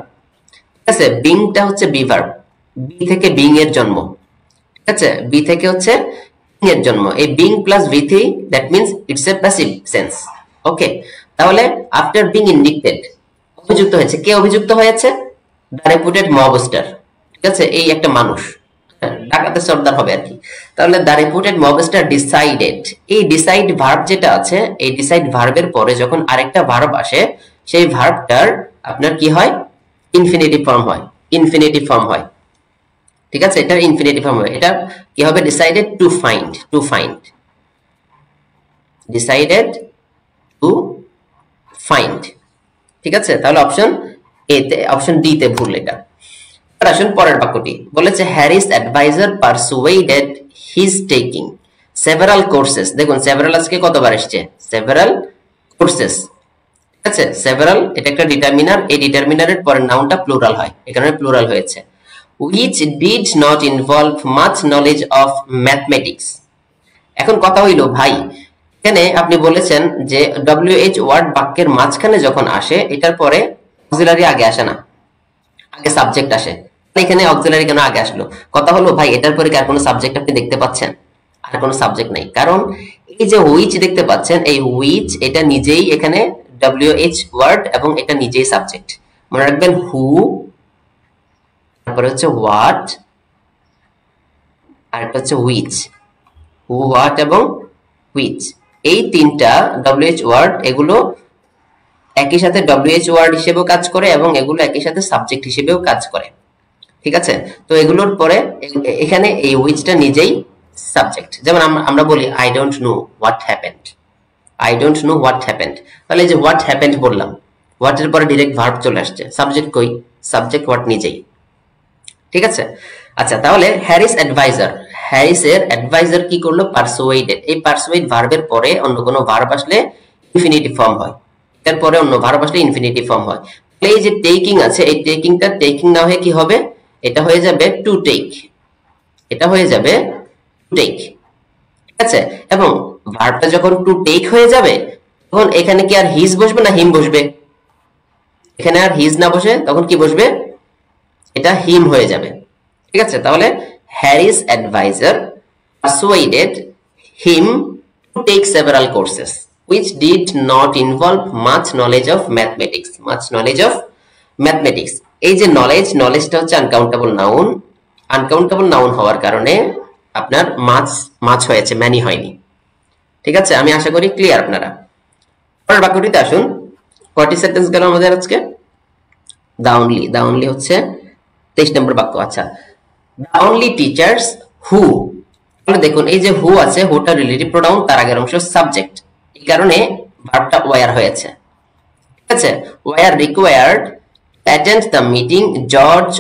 ঠিক আছে, বিংটা হচ্ছে বি ভার্ব, বি থেকে বিং এর জন্ম। ঠিক আছে, বি থেকে হচ্ছে বিং এর জন্ম, এই being plus V3 that means it's a passive sense. Okay, তাহলে আফটার বিং ইন্ডিক্টেড অভিযুক্ত হয়েছে, কে অভিযুক্ত হয়েছে? The reputed mobster. ঠিক আছে, এই একটা মানুষ, ডাকাতের সর্দার হবে আর কি। তাহলে দ্য রেপুটেড মবস্টার ডিসাইডেড, এই ডিসাইড ভার্ব যেটা আছে, এই ডিসাইড ভার্বের পরে যখন আরেকটা ভার্ব আসে, সেই ভার্বটার আপনার কি হয়? ইনফিনিটিভ ফর্ম হয়, ইনফিনিটিভ ফর্ম হয়। ঠিক আছে, এটা ইনফিনিটিভ ফর্ম হয়। এটা কি হবে? Decided to find, to find, decided to find. ঠিক আছে, তাহলে অপশন এ তে, অপশন ডি তে ভুল এটা। আসুন পরের বাক্যটি, বলেছে Harris adviser persuaded his taking several courses. দেখুন সেভারাল আজকে কতবার এসেছে? Several courses. ঠিক আছে, সেভারাল এটা একটা ডিটারমিনার, এই ডিটারমিনারের পরের নাউনটা প্লুরাল হয়, এখানে প্লুরাল হয়েছে। which did not involve much knowledge of mathematics। এখন কথা হইল ভাই, এখানে আপনি বলেছেন যে WH ওয়ার্ড বাক্যের মাঝখানে যখন আসে, এটার পরে অক্সিলারি আগে আসে না, আগে সাবজেক্ট আসে। এখানে অক্সিলারি কেন আগে আসলো? কথা হলো ভাই, এটার পরে কি আর কোনো সাবজেক্ট আপনি দেখতে পাচ্ছেন? আর কোনো সাবজেক্ট নাই, কারণ এই যে হুইচ দেখতে পাচ্ছেন, এই হুইচ এটা নিজেই এখানে WH ওয়ার্ড, এবং এটা নিজেই সাবজেক্ট। মনে রাখবেন হু, তারপরে হচ্ছে হোয়াট, আর একটা হচ্ছে হুইচ। হু, হোয়াট এবং হুইচ, এই তিনটা WH ওয়ার্ড, এগুলো একই সাথে WH ওয়ার্ড হিসেবেও কাজ করে, এবং এগুলো একই সাথে সাবজেক্ট হিসেবেও কাজ করে। ঠিক আছে, তো এগুলোর পরে এখানে এই হুইচটা নিজেই সাবজেক্ট। যেমন আমরা বলি I don't know what happened, I don't know what happened. তাহলে এই যে হোয়াট হ্যাপেন্ড বললাম, হোয়াট এর পরে ডাইরেক্ট ভার্ব চলে আসছে, সাবজেক্ট কই? সাবজেক্ট হোয়াট নিজেই। ঠিক আছে, আচ্ছা তাহলে হ্যারিস অ্যাডভাইজার, হ্যারিসের অ্যাডভাইজার কি করলো? পারসুয়েডেড। এই পারসুয়েড ভার্বের পরে অন্য কোনো ভার্ব আসলে ইনফিনিটিভ ফর্ম হয়, এর পরে অন্য ভার্ব আসলে ইনফিনিটিভ ফর্ম হয়। এই যে টেকিং আছে, এই টেকিংটা টেকিং না হয়ে কি হবে, এটা হয়ে যাবে টু টেক, এটা হয়ে যাবে টু টেক। ঠিক আছে, এবং ভার্বটা যখন টু টেক হয়ে যাবে তখন এখানে কি আর হিজ বসবে না হিম বসবে? এখানে আর হিজ না বসে তখন কি বসবে, এটা হিম হয়ে যাবে। ঠিক আছে, তাহলে Harris adviser persuaded him to take several courses which did not involve much knowledge of mathematics. Much knowledge of mathematics. এই যে নলেজটা হচ্ছে আনকাউন্টেবল নাউন, আনকাউন্টেবল নাউন হওয়ার কারণে আপনার মাছ হয়েছে, ম্যানি হয়নি। ঠিক আছে, আমি আশা করি ক্লিয়ার আপনারা। পরের বাক্যটিতে আসুন, কয়টি সেন্টেন্স গেল আমাদের আজকে? দা অনলি হচ্ছে 23 নম্বর বাক্য। আচ্ছা, দা অনলি টিচার্স হু, দেখুন এই যে হু আছে, হুটা রিলেটিভ প্রোনাউন, তার আগের অংশ সাবজেক্ট, এই কারণে ভার্বটা ওয়্যার হয়েছে। ঠিক আছে, were required attend the meeting George,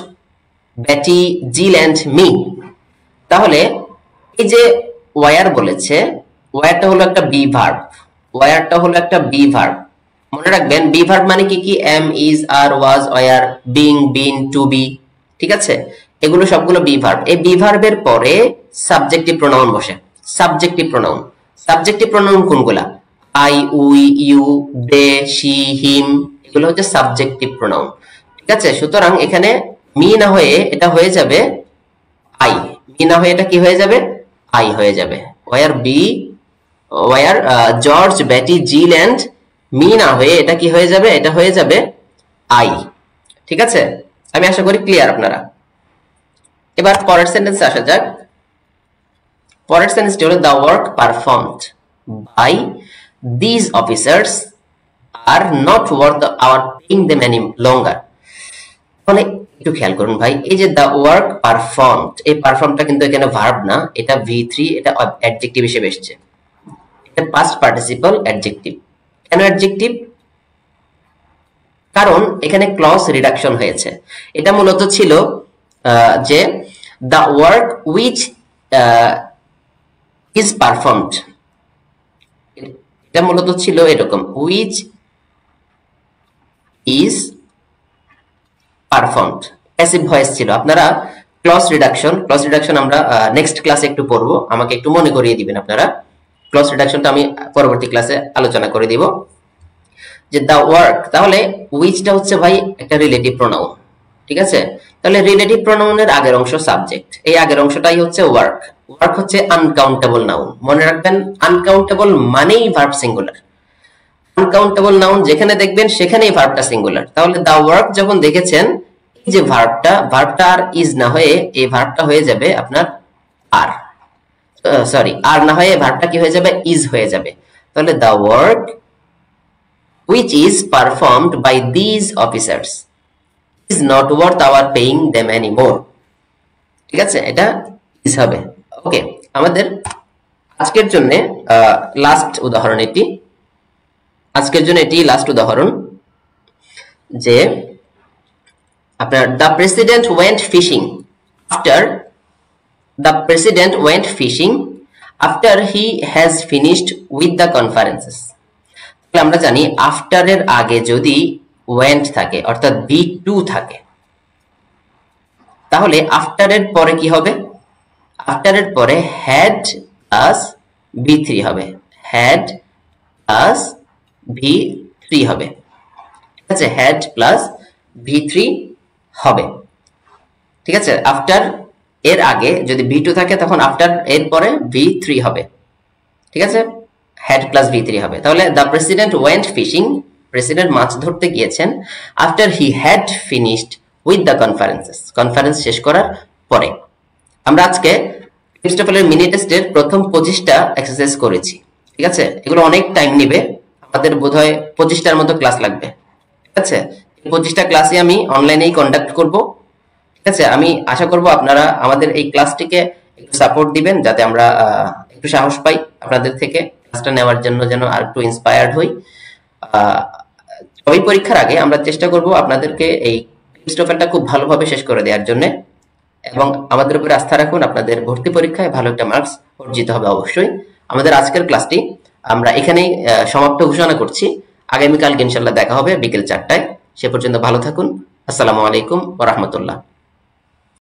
Betty, Jill and me. তাহলে এই যে ওয়্যার বলেছে, ওয়্যারটা হলো একটা বি ভার্ব, ওয়্যারটা হলো একটা বি ভার্ব। মনে রাখবেন বি ভার্ব মানে কি কি, am, is, are, was, were, being, been, to be. ঠিক আছে, এগুলো সবগুলো বি ভার্ব। এই বি ভার্বের পরে সাবজেক্টিভ প্রোনাউন বসে। সাবজেক্টিভ প্রোনাউন কোনগুলা? I, we, you, they, she, him, এগুলো হচ্ছে সাবজেক্টিভ প্রোনাউন। ঠিক আছে, সুতরাং এখানে মি না হয়ে এটা হয়ে যাবে আই, মি না হয়ে এটা কি হয়ে যাবে, আই হয়ে যাবে। Were George, Betty, Jill and me না হয়ে এটা কি হয়ে যাবে, এটা হয়ে যাবে আই। ঠিক আছে, আমি আশা করি ক্লিয়ার আপনারা। এবার পরের সেন্টেন্সে আসা যাক। পরের সেন্টেন্সটি হলো the work performed by this officers are not worth our paying them any longer. মানে একটু খেয়াল করুন ভাই, এই যে দ্য ওয়ার্ক পারফর্মড, এই পারফর্মটা কিন্তু এখানে ভার্ব না, এটা V3, এটা অ্যাডজেক্টিভ হিসেবে এসেছে। এটা পাস্ট পার্টিসিপল অ্যাডজেক্টিভ। কেন অ্যাডজেক্টিভ? কারণ এখানে ক্লজ রিডাকশন হয়েছে। এটা মূলত ছিল যে the work which is performed, এটা মূলত ছিল এরকম, which is performed, passive voice ছিল। আপনারা ক্লজ রিডাকশন আমরা নেক্সট ক্লাসে একটু পড়বো, আমাকে একটু মনে করিয়ে দিবেন আপনারা। ক্লজ রিডাকশনটা আমি পরবর্তী ক্লাসে আলোচনা করে দিব। যে দ্য ওয়ার্ক, তাহলে উইচটা হচ্ছে ভাই একটা রিলেটিভ প্রোনাউন। ঠিক আছে, তাহলে রিলেটিভ প্রোনাউনের আগের অংশ সাবজেক্ট, এই আগের অংশটাই হচ্ছে ওয়ার্ক। ওয়ার্ক হচ্ছে আনকাউন্টেবল নাউন, মনে রাখবেন আনকাউন্টেবল মানেই ভার্ব সিঙ্গুলার। আনকাউন্টেবল নাউন যেখানে দেখবেন সেখানেই ভার্বটা সিঙ্গুলার। তাহলে দা ওয়ার্ক যখন দেখেছেন, এই যে ভার্বটা আর ইজ না হয়ে এই ভার্বটা হয়ে যাবে আপনার আর, সরি আর না হয়ে ভার্বটা কি হয়ে যাবে, ইজ হয়ে যাবে। তাহলে the work which is performed by these officers is not worth our paying them anymore. ঠিক আছে, এটা ইজ হবে। ওকে, আমাদের আজকের জন্য লাস্ট উদাহরণ এটি, আজকের জন্য এটি লাস্ট উদাহরণ যে আপনার the president went fishing after he has finished with the conferences. আমরা জানি আফটার এর আগে যদি ওয়েন্ট থাকে অর্থাৎ B2 থাকে, তাহলে আফটার এর পরে কি হবে, আফটার এর পরে হ্যাড প্লাস V3 হবে, হ্যাড প্লাস V3 হবে। ঠিক আছে, হ্যাড প্লাস V3 হবে। ঠিক আছে, আফটার এর আগে যদি B2 থাকে তখন আফটার এর পরে V3 হবে। ঠিক আছে, হ্যাড প্লাস V3 হবে। তাহলে the president went fishing, president মাছ ধরতে গিয়েছেন, after he had finished with the conferences, conference শেষ করার পরে। আমরা আজকে এরিস্টটলের মিনি টেস্টের প্রথম 25টা এক্সারসাইজ করেছি। ঠিক আছে, এগুলো অনেক টাইম নেবে, আমাদের বোধহয় 25টার মতো ক্লাস লাগবে। ঠিক আছে, এই 25টা ক্লাসই আমি অনলাইনেই কন্ডাক্ট করব। ঠিক আছে, আমি আশা করব আপনারা আমাদের এই ক্লাসটিকে একটু সাপোর্ট দিবেন, যাতে আমরা একটু সাহস পাই আপনাদের থেকে ক্লাসটা নেওয়ার জন্য, যেন আর একটু ইন্সপায়ার্ড হই। সবই পরীক্ষার আগে আমরা চেষ্টা করব আপনাদেরকে এই এরিস্টটলটা খুব ভালোভাবে শেষ করে দেওয়ার জন্য, এবং আমাদের উপরে আস্থা রাখুন, আপনাদের ভর্তি পরীক্ষায় ভালো একটা মার্কস অর্জিত হবে অবশ্যই। আমাদের আজকের ক্লাসটি আমরা এখানেই সমাপ্ত ঘোষণা করছি। আগামীকালকে ইনশাআল্লাহ দেখা হবে বিকেল 4টায়। সে পর্যন্ত ভালো থাকুন। আসসালামু আলাইকুম ওয়া রাহমাতুল্লাহ।